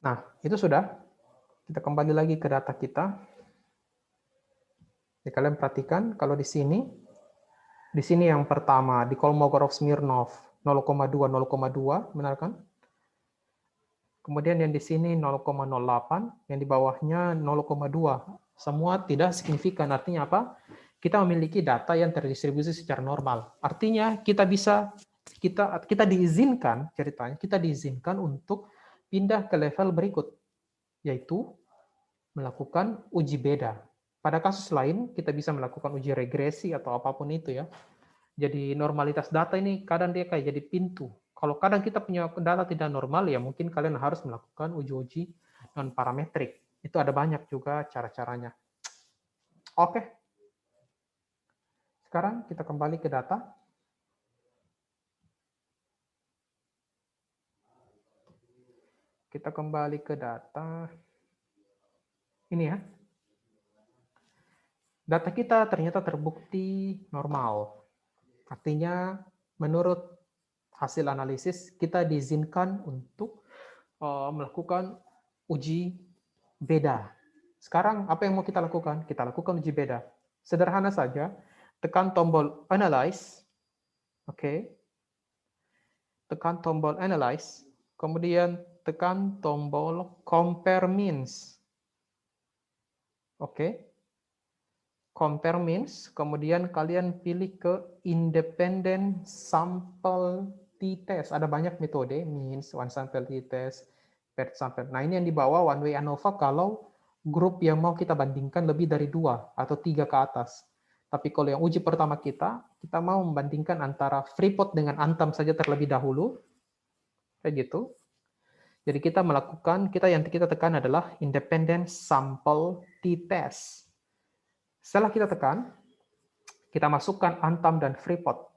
Nah, itu sudah. Kita kembali lagi ke data kita. Jadi kalian perhatikan kalau di sini yang pertama di Kolmogorov-Smirnov 0,2 0,2, benar kan? Kemudian yang di sini 0,08, yang di bawahnya 0,2. Semua tidak signifikan. Artinya apa? Kita memiliki data yang terdistribusi secara normal. Artinya kita diizinkan, ceritanya kita diizinkan untuk pindah ke level berikut, yaitu melakukan uji beda. Pada kasus lain, kita bisa melakukan uji regresi atau apapun itu ya. Jadi normalitas data ini kadang dia kayak jadi pintu. Kalau kadang kita punya data tidak normal, ya mungkin kalian harus melakukan uji-uji non-parametrik. Itu ada banyak juga cara-caranya. Oke. Sekarang kita kembali ke data. kita kembali ke data. Ini ya. Data kita ternyata terbukti normal. Artinya menurut hasil analisis kita diizinkan untuk melakukan uji beda. Sekarang apa yang mau kita lakukan? Kita lakukan uji beda. Sederhana saja, tekan tombol analyze. Oke. Tekan tombol analyze, kemudian tekan tombol compare means. Oke. Compare means, kemudian kalian pilih ke independent sample t-test. Ada banyak metode, means, one sample t-test, paired sample. Nah, ini yang dibawa one way ANOVA kalau grup yang mau kita bandingkan lebih dari 2 atau 3 ke atas. Tapi kalau yang uji pertama kita mau membandingkan antara Freeport dengan Antam saja terlebih dahulu. Kayak gitu. Jadi kita yang kita tekan adalah independent sample t-test. Setelah kita tekan, kita masukkan Antam dan Freeport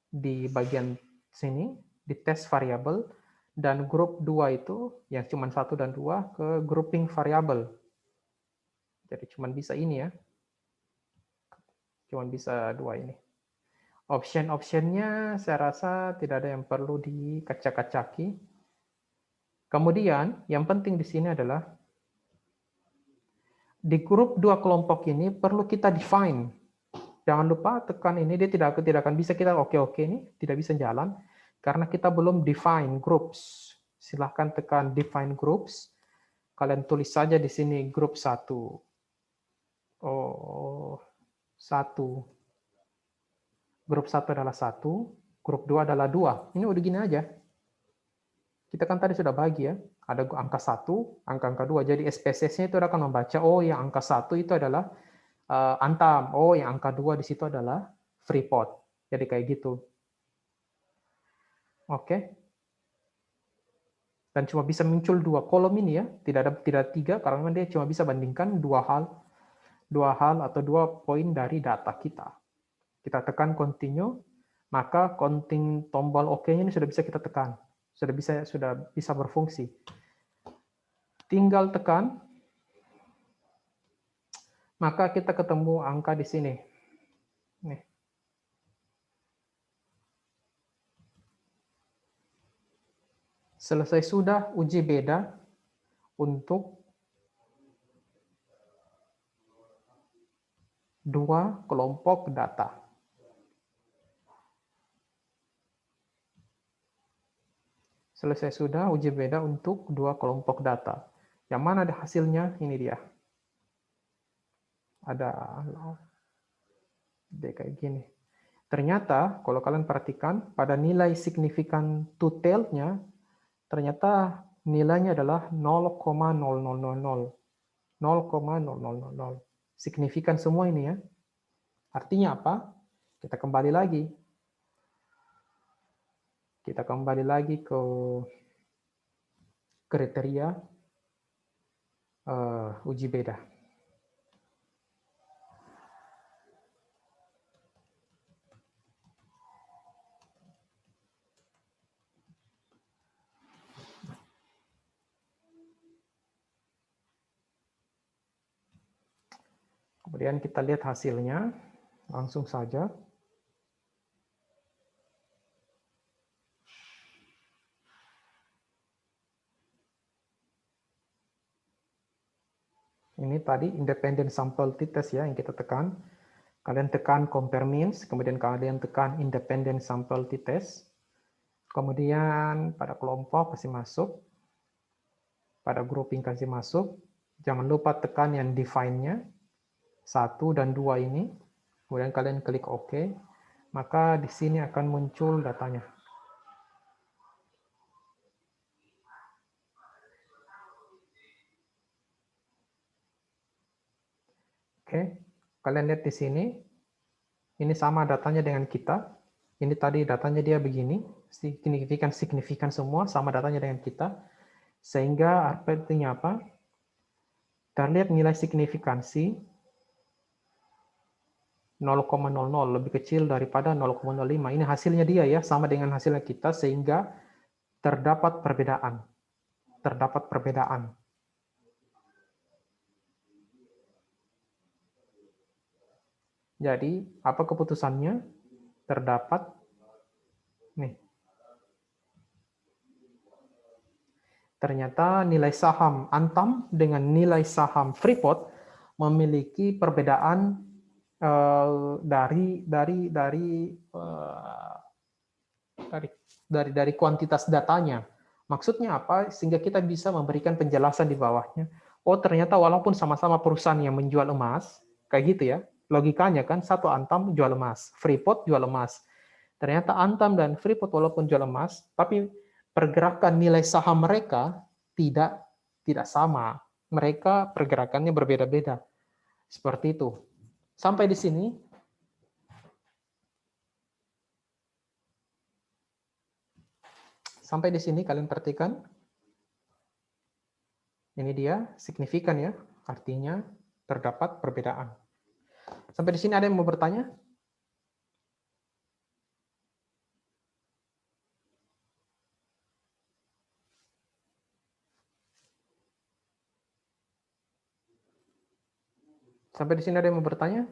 di bagian sini, di test variable, dan grup 2 itu, yang cuma 1 dan 2, ke grouping variable. Jadi cuma bisa ini ya. Cuma bisa 2 ini. Option-optionnya saya rasa tidak ada yang perlu dikacak-kacaki. Kemudian, yang penting di sini adalah di grup 2 kelompok ini perlu kita define. Jangan lupa tekan ini, dia tidak akan bisa kita oke ini, tidak bisa jalan karena kita belum define groups. Silahkan tekan define groups. Kalian tulis saja di sini grup 1. Oh, 1. Grup 1 adalah 1, grup 2 adalah 2. Ini udah gini aja. Kita kan tadi sudah bagi ya. Ada angka 1, angka 2. Jadi SPSS-nya itu akan membaca, oh yang angka 1 itu adalah Antam. Oh yang angka 2 di situ adalah Freeport. Jadi kayak gitu. Oke. Dan cuma bisa muncul 2 kolom ini ya. Tidak 3 karena memang dia cuma bisa bandingkan 2 hal atau 2 poin dari data kita. Kita tekan continue, maka counting tombol OK-nya ini sudah bisa kita tekan. Sudah bisa berfungsi. Tinggal tekan, maka kita ketemu angka di sini. Nih. Selesai sudah uji beda untuk 2 kelompok data. Selesai sudah uji beda untuk 2 kelompok data. Yang mana ada hasilnya? Ini dia. Ada kayak gini. Ternyata kalau kalian perhatikan pada nilai signifikan two-tailed-nya ternyata nilainya adalah 0,0000. 0,0000. Signifikan semua ini ya. Artinya apa? Kita kembali lagi. Kita kembali lagi ke kriteria uji beda. Kemudian kita lihat hasilnya, langsung saja. Ini tadi independent sample t-test ya yang kita tekan. Kalian tekan compare means, kemudian kalian tekan independent sample t-test. Kemudian pada kelompok kasih masuk, pada grouping kasih masuk. Jangan lupa tekan yang define-nya, 1 dan 2 ini. Kemudian kalian klik OK. Maka di sini akan muncul datanya. Oke, kalian lihat di sini. Ini sama datanya dengan kita. Ini tadi datanya dia begini, signifikan semua, sama datanya dengan kita. Sehingga artinya apa? Kita lihat nilai signifikansi 0,00 lebih kecil daripada 0,05. Ini hasilnya dia ya, sama dengan hasilnya kita, sehingga terdapat perbedaan. terdapat perbedaan. Jadi, apa keputusannya? Terdapat, nih, ternyata nilai saham Antam dengan nilai saham Freeport memiliki perbedaan dari kuantitas datanya. Maksudnya apa? Sehingga kita bisa memberikan penjelasan di bawahnya. Oh, ternyata walaupun sama-sama perusahaan yang menjual emas, kayak gitu ya. Logikanya kan satu Antam jual emas, Freeport jual emas. Ternyata Antam dan Freeport walaupun jual emas, tapi pergerakan nilai saham mereka tidak tidak sama. Mereka pergerakannya berbeda-beda. Seperti itu. Sampai di sini. Sampai di sini kalian perhatikan. Ini dia signifikan ya. Artinya terdapat perbedaan. Sampai di sini ada yang mau bertanya? Sampai di sini ada yang mau bertanya?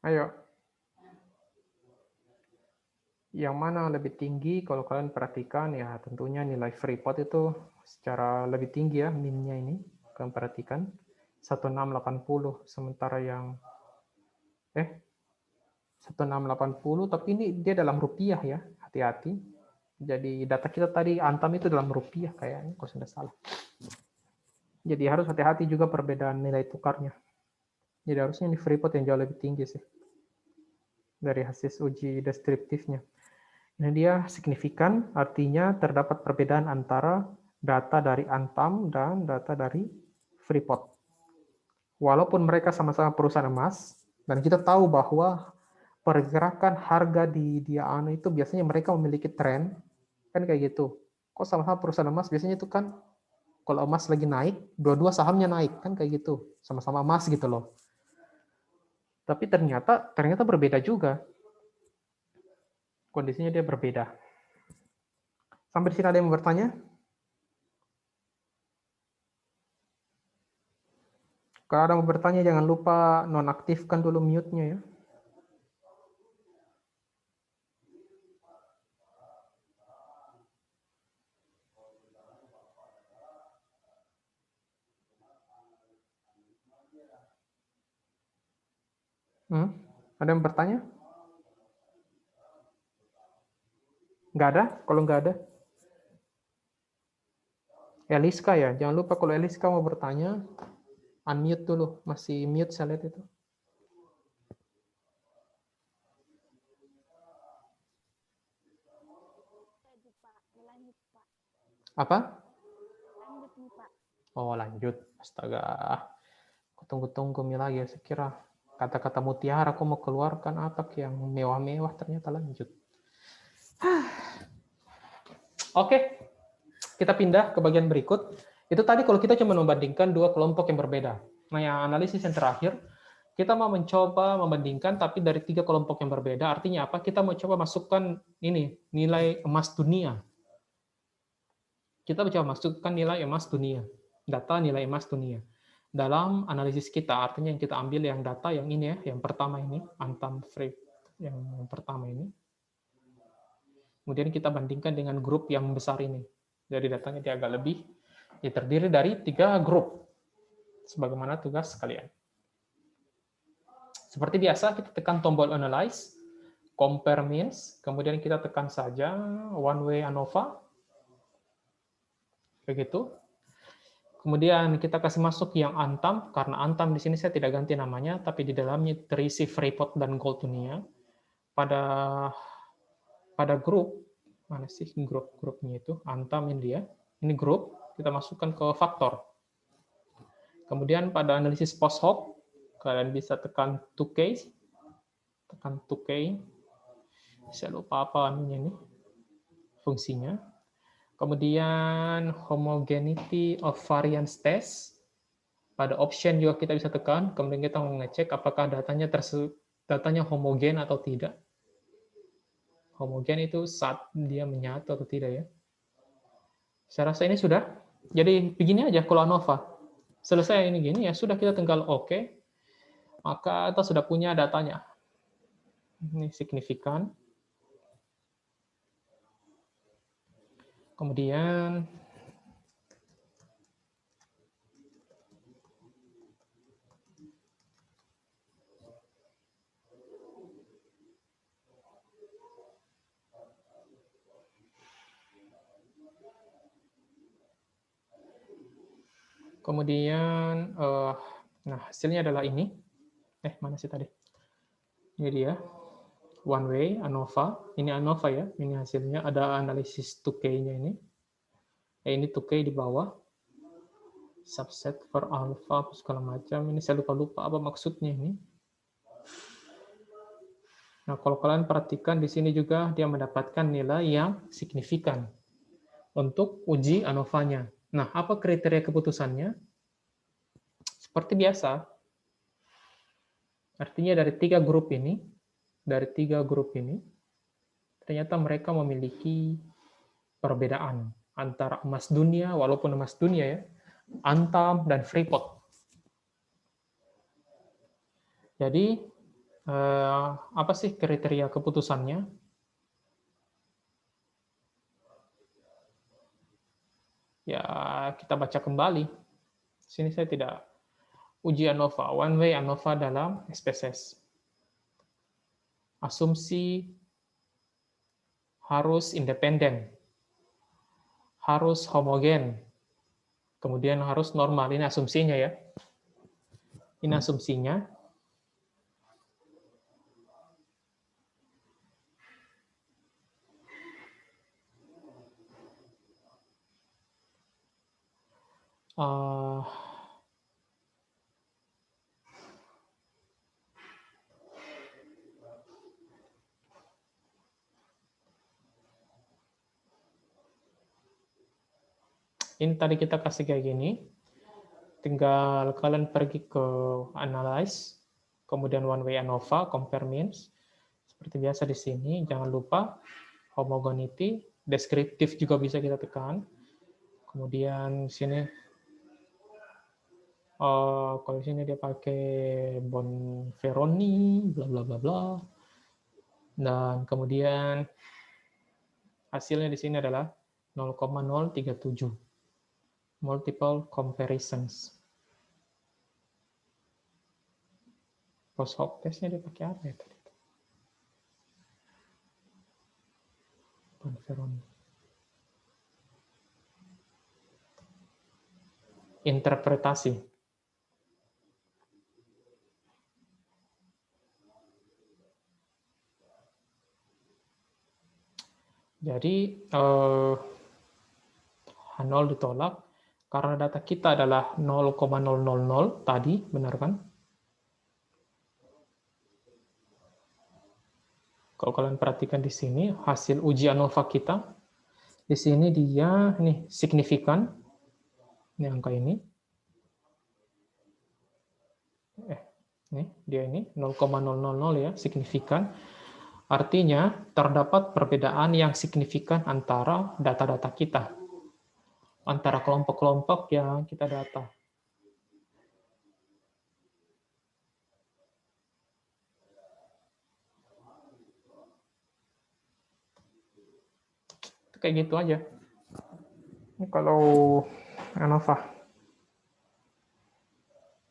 Ayo. Yang mana lebih tinggi kalau kalian perhatikan ya tentunya nilai Freeport itu secara lebih tinggi ya min-nya ini. Kalian perhatikan 1680 sementara yang 1680 tapi ini dia dalam rupiah ya. Hati-hati. Jadi data kita tadi Antam itu dalam rupiah kayaknya kalau sudah salah. Jadi harus hati-hati juga perbedaan nilai tukarnya. Jadi harusnya ini Freeport yang jauh lebih tinggi sih dari hasil uji deskriptifnya. Ini dia signifikan, artinya terdapat perbedaan antara data dari Antam dan data dari Freeport. Walaupun mereka sama-sama perusahaan emas, dan kita tahu bahwa pergerakan harga di Diana itu biasanya mereka memiliki tren, kan kayak gitu. Kok sama-sama perusahaan emas biasanya itu kan kalau emas lagi naik, dua-dua sahamnya naik, kan kayak gitu. Sama-sama emas gitu loh. Tapi ternyata berbeda juga. Kondisinya dia berbeda. Sampai di sini ada yang mau bertanya? Kalau ada yang mau bertanya, jangan lupa nonaktifkan dulu mute-nya ya. Ada yang bertanya? Nggak ada? Kalau nggak ada? Eliska ya, jangan lupa kalau Eliska mau bertanya, unmute dulu. Masih mute saya lihat itu. Tadi Pak, lanjut Pak. Apa? Lanjut nih Pak. Oh lanjut. Astaga. Aku tunggu-tunggu lagi. Saya kira kata-kata mutiara aku mau keluarkan apa yang mewah-mewah ternyata lanjut. Oke, kita pindah ke bagian berikut. Itu tadi kalau kita cuma membandingkan dua kelompok yang berbeda. Nah, yang analisis yang terakhir, kita mau mencoba membandingkan tapi dari tiga kelompok yang berbeda. Artinya apa? Kita mau coba masukkan ini nilai emas dunia. Kita coba masukkan nilai emas dunia, data nilai emas dunia dalam analisis kita. Artinya yang kita ambil yang data yang ini ya, yang pertama ini Antam Free yang pertama ini. Kemudian kita bandingkan dengan grup yang besar ini. Jadi datanya dia agak lebih. Ya, terdiri dari 3 grup. Sebagaimana tugas kalian. Seperti biasa, kita tekan tombol Analyze, Compare Means, kemudian kita tekan saja One Way ANOVA. Begitu. Kemudian kita kasih masuk yang Antam, karena Antam di sini saya tidak ganti namanya, tapi di dalamnya terisi Freeport dan Gold dunia. Pada grup, mana sih grup-grupnya itu? Antam ini dia. Ini grup, kita masukkan ke faktor. Kemudian pada analisis post hoc, kalian bisa tekan 2K. Tekan 2K. Saya lupa apa ini fungsinya. Kemudian homogeneity of variance test. Pada option juga kita bisa tekan, kemudian kita mau ngecek apakah datanya homogen atau tidak. Homogen itu saat dia menyatu atau tidak ya. Saya rasa ini sudah. Jadi begini aja kalau ANOVA. Selesai ini gini ya, sudah kita tinggal oke. Maka kita sudah punya datanya. Ini signifikan. Kemudian nah hasilnya adalah ini. Mana sih tadi? Ini dia. One way, ANOVA. Ini ANOVA ya. Ini hasilnya. Ada analisis 2K-nya ini. Ini 2K di bawah. Subset for alpha, segala macam. Ini saya lupa apa maksudnya ini. Nah, kalau kalian perhatikan di sini juga dia mendapatkan nilai yang signifikan untuk uji ANOVA-nya. Nah, apa kriteria keputusannya? Seperti biasa. Artinya dari tiga grup ini, ternyata mereka memiliki perbedaan antara emas dunia, walaupun emas dunia ya, Antam, dan Freeport. Jadi, apa sih kriteria keputusannya? Ya, kita baca kembali. Sini saya tidak uji ANOVA, one way ANOVA dalam SPSS. Asumsi harus independen, harus homogen, kemudian harus normal. Ini asumsinya ya. Ini asumsinya. Ini tadi kita kasih kayak gini. Tinggal kalian pergi ke analyze, kemudian one way ANOVA, compare means. Seperti biasa di sini, jangan lupa homogeneity, deskriptif juga bisa kita tekan. Kemudian sini, kalau sini dia pakai Bonferroni, bla bla bla bla. Dan kemudian hasilnya di sini adalah 0,037. Multiple comparisons. Post hoc testnya dia pakai apa ya tadi? Bonferroni. Interpretasi. Jadi H0 ditolak karena data kita adalah 0,000 tadi, benar kan? Kalau kalian perhatikan di sini hasil uji ANOVA kita, di sini dia nih signifikan, ini angka ini. Nih dia ini 0,000 ya, signifikan. Artinya terdapat perbedaan yang signifikan antara data-data kita, antara kelompok-kelompok yang kita data. Kayak gitu aja. Ini kalau ANOVA,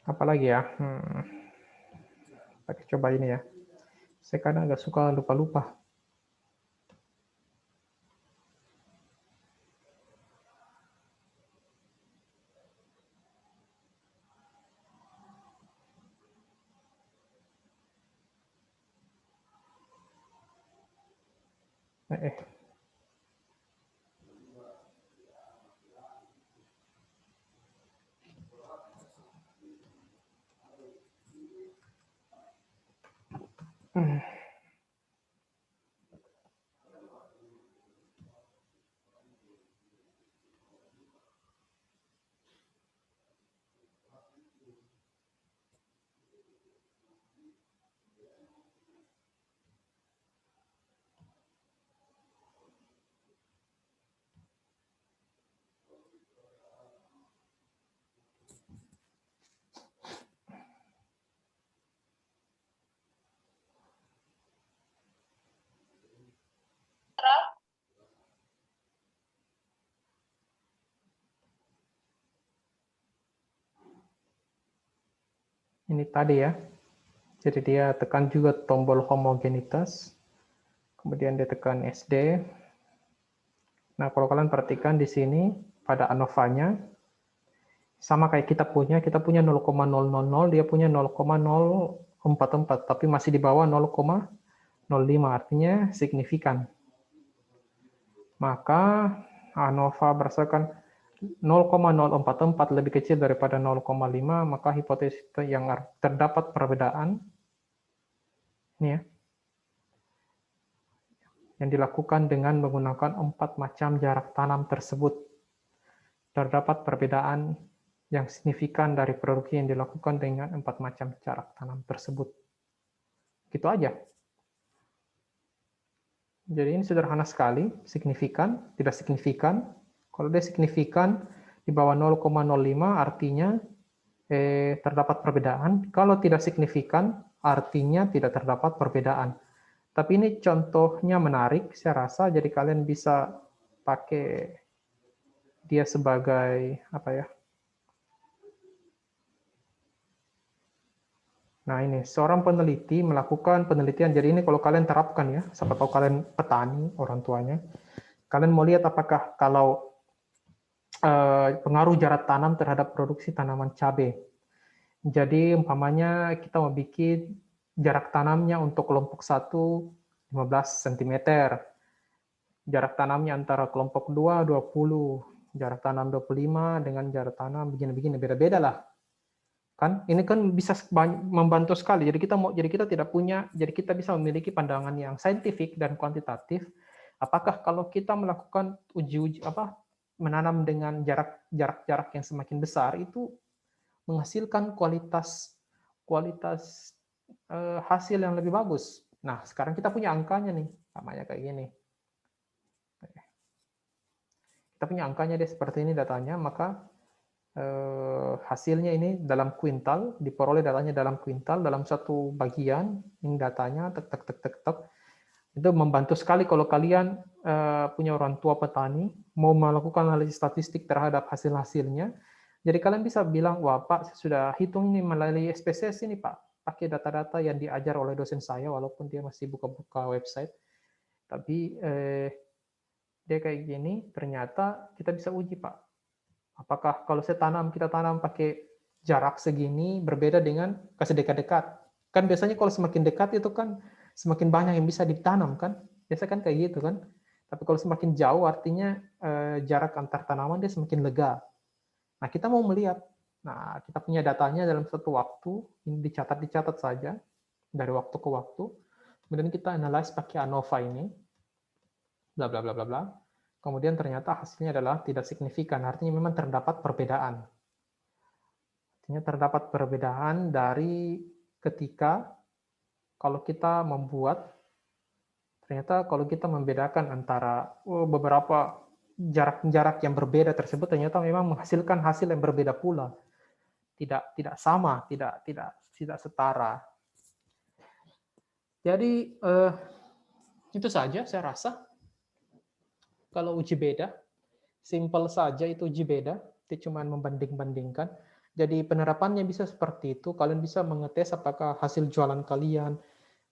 apalagi ya? Pakai coba ini ya. Saya kadang agak suka lupa-lupa. Ini tadi ya. Jadi dia tekan juga tombol homogenitas. Kemudian dia tekan SD. Nah, kalau kalian perhatikan di sini pada ANOVA-nya sama kayak kita punya 0,000, dia punya 0,044, tapi masih di bawah 0,05, artinya signifikan. Maka ANOVA berdasarkan 0,044 lebih kecil daripada 0,5, maka hipotesis yang terdapat perbedaan ini ya, yang dilakukan dengan menggunakan 4 macam jarak tanam tersebut. Terdapat perbedaan yang signifikan dari produksi yang dilakukan dengan 4 macam jarak tanam tersebut. Gitu aja. Jadi ini sederhana sekali, signifikan, tidak signifikan. Kalau dia signifikan di bawah 0,05 artinya terdapat perbedaan. Kalau tidak signifikan artinya tidak terdapat perbedaan. Tapi ini contohnya menarik, saya rasa, jadi kalian bisa pakai dia sebagai apa ya? Nah ini, seorang peneliti melakukan penelitian, jadi ini kalau kalian terapkan ya, siapa tahu kalian petani, orang tuanya, kalian mau lihat apakah kalau pengaruh jarak tanam terhadap produksi tanaman cabai. Jadi umpamanya kita mau bikin jarak tanamnya untuk kelompok 1 15 cm, jarak tanamnya antara kelompok 2 20, jarak tanam 25 dengan jarak tanam begini-begini, beda-beda lah. Kan ini kan bisa membantu sekali. Jadi kita tidak punya, jadi kita bisa memiliki pandangan yang saintifik dan kuantitatif. Apakah kalau kita melakukan uji menanam dengan jarak yang semakin besar itu menghasilkan kualitas hasil yang lebih bagus. Nah, sekarang kita punya angkanya nih, namanya kayak gini. Kita punya angkanya deh seperti ini datanya, maka hasilnya ini dalam kuintal, diperoleh datanya dalam kuintal, dalam satu bagian, ini datanya, tek. Itu membantu sekali kalau kalian punya orang tua petani, mau melakukan analisis statistik terhadap hasil-hasilnya. Jadi kalian bisa bilang, wah Pak, saya sudah hitung ini melalui SPSS ini Pak, pakai data-data yang diajar oleh dosen saya, walaupun dia masih buka-buka website. Tapi dia kayak gini, ternyata kita bisa uji Pak. Apakah kalau kita tanam pakai jarak segini berbeda dengan kasih dekat-dekat. Kan biasanya kalau semakin dekat itu kan semakin banyak yang bisa ditanam kan. Biasa kan kayak gitu kan. Tapi kalau semakin jauh artinya jarak antar tanaman dia semakin lega. Nah, kita mau melihat. Nah, kita punya datanya dalam satu waktu, ini dicatat saja dari waktu ke waktu. Kemudian kita analyze pakai ANOVA ini. Bla bla bla bla bla. Kemudian ternyata hasilnya adalah tidak signifikan, artinya memang terdapat perbedaan. Artinya terdapat perbedaan dari ketika kalau kita membuat, ternyata kalau kita membedakan antara beberapa jarak-jarak yang berbeda tersebut, ternyata memang menghasilkan hasil yang berbeda pula. Tidak sama, tidak setara. Jadi itu saja saya rasa. Kalau uji beda, simple saja itu uji beda, itu cuma membanding-bandingkan. Jadi penerapannya bisa seperti itu, kalian bisa mengetes apakah hasil jualan kalian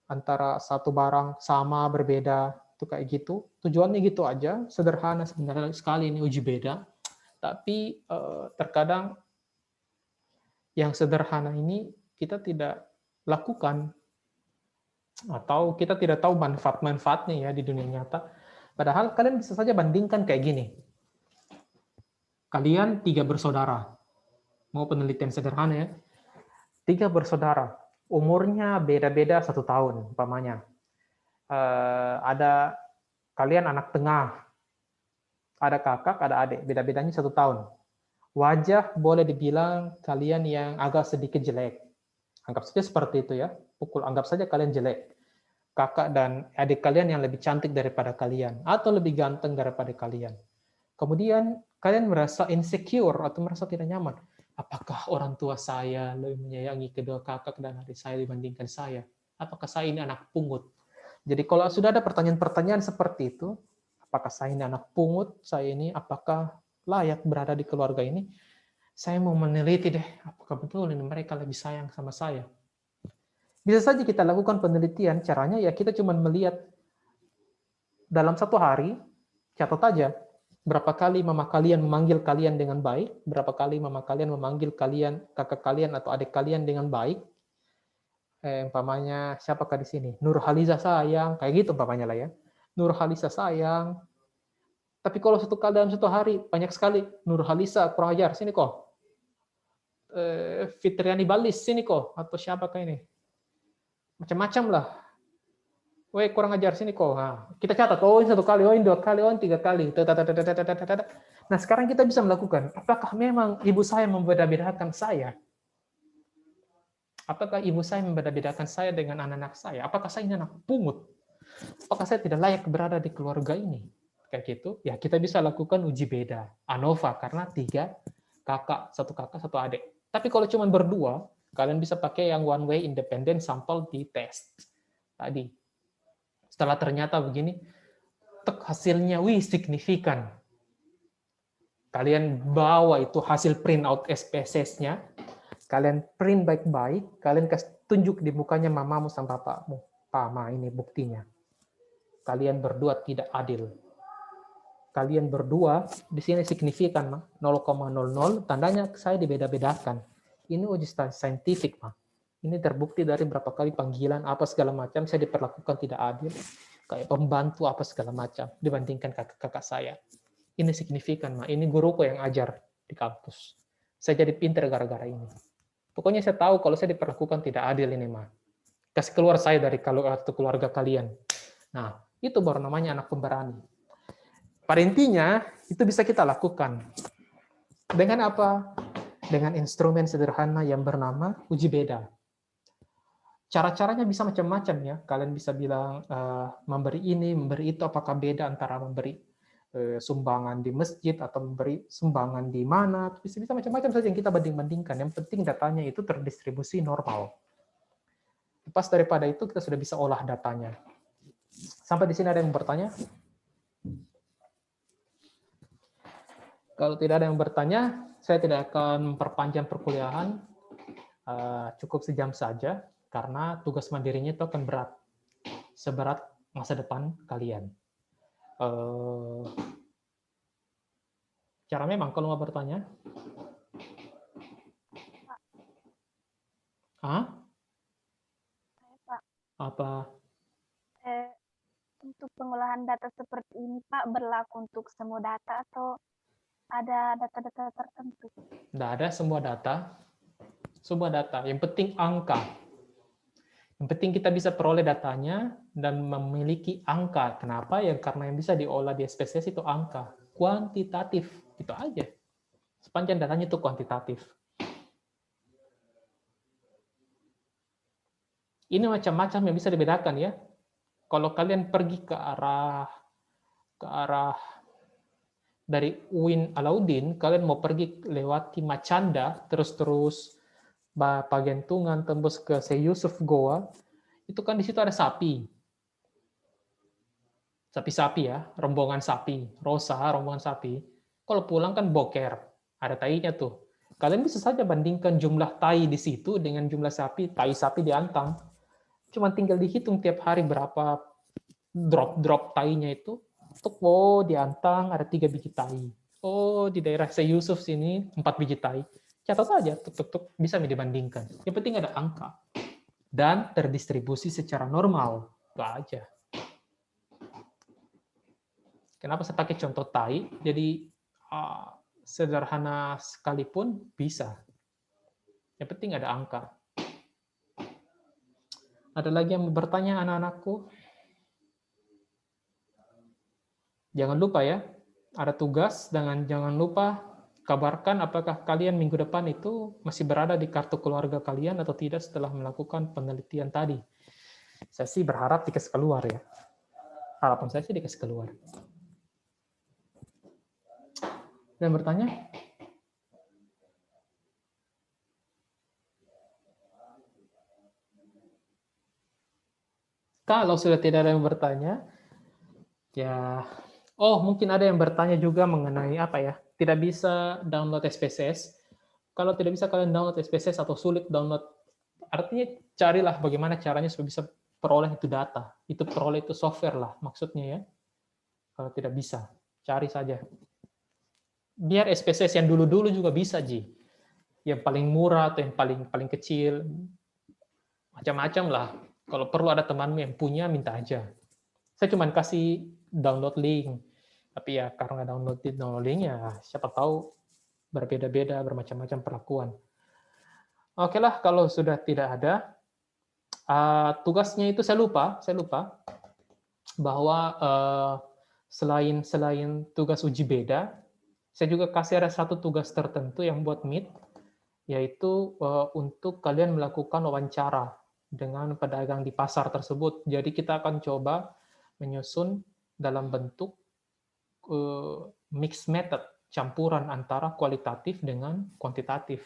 antara satu barang sama, berbeda, itu kayak gitu. Tujuannya gitu aja, sederhana sebenarnya sekali ini uji beda. Tapi terkadang yang sederhana ini kita tidak lakukan, atau kita tidak tahu manfaat-manfaatnya ya di dunia nyata. Padahal kalian bisa saja bandingkan kayak gini. Kalian 3 bersaudara. Mau penelitian sederhana ya. 3 bersaudara. Umurnya beda-beda 1 tahun, umpamanya. Ada kalian anak tengah. Ada kakak, ada adik. Beda-bedanya 1 tahun. Wajah boleh dibilang kalian yang agak sedikit jelek. Anggap saja seperti itu ya. Anggap saja kalian jelek. Kakak dan adik kalian yang lebih cantik daripada kalian, atau lebih ganteng daripada kalian. Kemudian kalian merasa insecure atau merasa tidak nyaman. Apakah orang tua saya lebih menyayangi kedua kakak dan adik saya dibandingkan saya? Apakah saya ini anak pungut? Jadi kalau sudah ada pertanyaan-pertanyaan seperti itu, apakah saya ini anak pungut? Saya ini apakah layak berada di keluarga ini? Saya mau meneliti deh, apakah betul ini mereka lebih sayang sama saya. Bisa saja kita lakukan penelitian, caranya ya kita cuma melihat dalam satu hari, catat aja berapa kali mama kalian memanggil kalian dengan baik, berapa kali mama kalian memanggil kalian, kakak kalian atau adik kalian dengan baik. Umpamanya siapakah di sini? Nur Haliza sayang, kayak gitu umpamanya lah ya. Nur Haliza sayang. Tapi kalau satu kali dalam satu hari banyak sekali Nur Halisa kurang ajar sini kok. Fitriani Balis sini kok atau siapakah ini? Macam-macam lah. Weh kurang ajar sini kok. Nah, kita catat, oh ini satu kali, oh ini dua kali, oh ini tiga kali. Nah sekarang kita bisa melakukan, apakah memang ibu saya membeda-bedakan saya? Apakah ibu saya membeda-bedakan saya dengan anak-anak saya? Apakah saya ini anak pungut? Apakah saya tidak layak berada di keluarga ini? Kayak gitu, ya kita bisa lakukan uji beda. ANOVA, karena 3 kakak, satu adik. Tapi kalau cuma berdua, kalian bisa pakai yang one way independent sample di test. Tadi, setelah ternyata begini, hasilnya, wih signifikan. Kalian bawa itu hasil print out SPSS-nya, kalian print baik-baik, kalian tunjuk di mukanya mamamu sama bapakmu. Pama, ini buktinya. Kalian berdua tidak adil. Kalian berdua di sini signifikan, 0,00, tandanya saya dibeda-bedakan. Ini uji saintifik, ini terbukti dari berapa kali panggilan, apa segala macam, saya diperlakukan tidak adil, kayak pembantu apa segala macam, dibandingkan kakak-kakak saya. Ini signifikan, ini guruku yang ajar di kampus. Saya jadi pintar gara-gara ini. Pokoknya saya tahu kalau saya diperlakukan tidak adil ini, kasih keluar saya dari keluarga kalian. Nah, itu baru namanya anak pemberani. Pada intinya, itu bisa kita lakukan. Dengan apa? Dengan instrumen sederhana yang bernama uji beda. Cara-caranya bisa macam-macam ya. Kalian bisa bilang memberi ini, memberi itu, apakah beda antara memberi sumbangan di masjid atau memberi sumbangan di mana. Bisa macam-macam saja yang kita banding-bandingkan. Yang penting datanya itu terdistribusi normal. Lepas daripada itu kita sudah bisa olah datanya. Sampai di sini ada yang bertanya? Kalau tidak ada yang bertanya, saya tidak akan memperpanjang perkuliahan, cukup sejam saja, karena tugas mandirinya itu akan berat, seberat masa depan kalian. Cara memang kalau mau bertanya? Pak. Hah? Pak. Apa? Untuk pengolahan data seperti ini, Pak, berlaku untuk semua data atau ada data-data tertentu? Tidak ada semua data. Semua data. Yang penting angka. Yang penting kita bisa peroleh datanya dan memiliki angka. Kenapa? Ya karena yang bisa diolah di SPSS itu angka. Kuantitatif. Itu aja. Sepanjang datanya itu kuantitatif. Ini macam-macam yang bisa dibedakan ya. Kalau kalian pergi ke arah dari Uin Alauddin, kalian mau pergi lewati Macanda, terus Pagentungan, tembus ke Syekh Yusuf Goa, itu kan di situ ada sapi. Sapi-sapi ya, rombongan sapi, Rosa, rombongan sapi. Kalau pulang kan boker, ada tainya tuh. Kalian bisa saja bandingkan jumlah tai di situ dengan jumlah sapi, tai sapi diantang. Cuma tinggal dihitung tiap hari berapa drop tainya itu. Oh, diantang ada 3 biji tai. Oh, di daerah Syekh Yusuf sini 4 biji tai. Catat saja, tuk, bisa dibandingkan. Yang penting ada angka. Dan terdistribusi secara normal. Itu aja. Kenapa saya pakai contoh tai? Jadi, sederhana sekalipun bisa. Yang penting ada angka. Ada lagi yang bertanya anak-anakku? Jangan lupa ya, ada tugas, jangan lupa kabarkan apakah kalian minggu depan itu masih berada di kartu keluarga kalian atau tidak setelah melakukan penelitian tadi. Saya sih berharap dikasih keluar ya. Harapan saya sih dikasih keluar. Dan bertanya? Kalau sudah tidak ada yang bertanya, ya, mungkin ada yang bertanya juga mengenai apa ya, tidak bisa download SPSS. Kalau tidak bisa kalian download SPSS atau sulit download, artinya carilah bagaimana caranya supaya bisa peroleh itu data. Itu peroleh itu software lah maksudnya ya. Kalau tidak bisa, cari saja. Biar SPSS yang dulu-dulu juga bisa, Ji. Yang paling murah atau yang paling paling kecil. Macam-macam lah. Kalau perlu ada temanmu yang punya, minta aja. Saya cuma kasih download link. Tapi ya karena download link ya siapa tahu berbeda-beda, bermacam-macam perlakuan. Oke lah, kalau sudah tidak ada, tugasnya itu saya lupa bahwa selain tugas uji beda, saya juga kasih ada satu tugas tertentu yang buat Meet, yaitu untuk kalian melakukan wawancara dengan pedagang di pasar tersebut. Jadi kita akan coba menyusun dalam bentuk mixed method, campuran antara kualitatif dengan kuantitatif.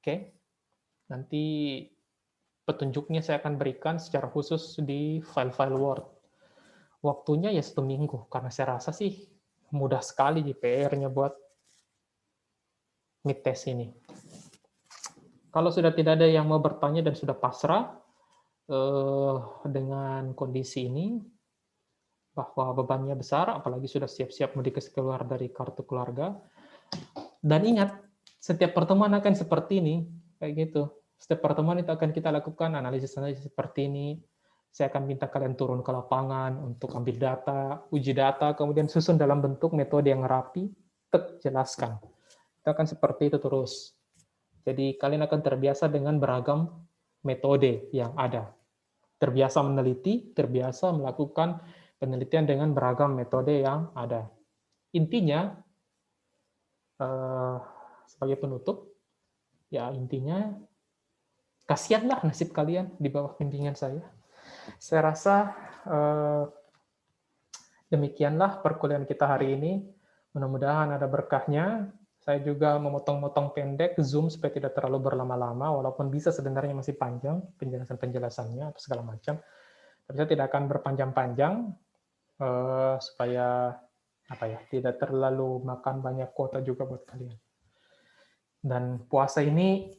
Oke, nanti petunjuknya saya akan berikan secara khusus di file-file Word. Waktunya ya 1 minggu, karena saya rasa sih mudah sekali di PR-nya buat mid test ini. Kalau sudah tidak ada yang mau bertanya dan sudah pasrah dengan kondisi ini, bahwa bebannya besar, apalagi sudah siap-siap mau keluar dari kartu keluarga, dan ingat, setiap pertemuan akan seperti ini, kayak gitu. Setiap pertemuan itu akan kita lakukan analisis-analisis seperti ini. Saya akan minta kalian turun ke lapangan untuk ambil data, uji data, kemudian susun dalam bentuk metode yang rapi, jelaskan. Itu akan seperti itu terus. Jadi kalian akan terbiasa dengan beragam metode yang ada. Terbiasa meneliti, terbiasa melakukan penelitian dengan beragam metode yang ada. Intinya, sebagai penutup, ya intinya kasihanlah nasib kalian di bawah bimbingan saya. Saya rasa demikianlah perkuliahan kita hari ini. Mudah-mudahan ada berkahnya. Saya juga memotong-motong pendek Zoom supaya tidak terlalu berlama-lama, walaupun bisa sebenarnya masih panjang penjelasan-penjelasannya atau segala macam. Tapi saya tidak akan berpanjang-panjang supaya tidak terlalu makan banyak kuota juga buat kalian. Dan puasa ini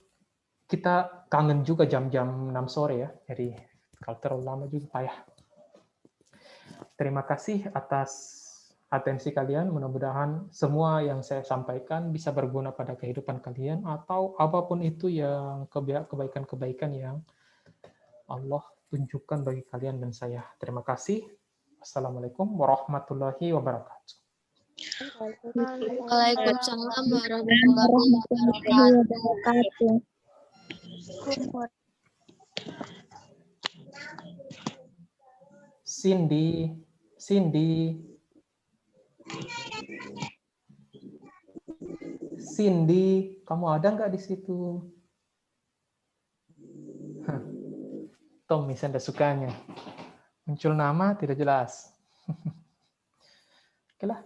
kita kangen juga jam-jam 6 sore ya, jadi kalau terlalu lama juga payah. Terima kasih atas atensi kalian, mudah-mudahan semua yang saya sampaikan bisa berguna pada kehidupan kalian, atau apapun itu yang kebaikan-kebaikan yang Allah tunjukkan bagi kalian dan saya. Terima kasih. Assalamualaikum warahmatullahi wabarakatuh. Waalaikumsalam warahmatullahi wabarakatuh. Cindy, kamu ada nggak di situ? Tommy, saya tidak sukanya. Muncul nama tidak jelas. Oke lah.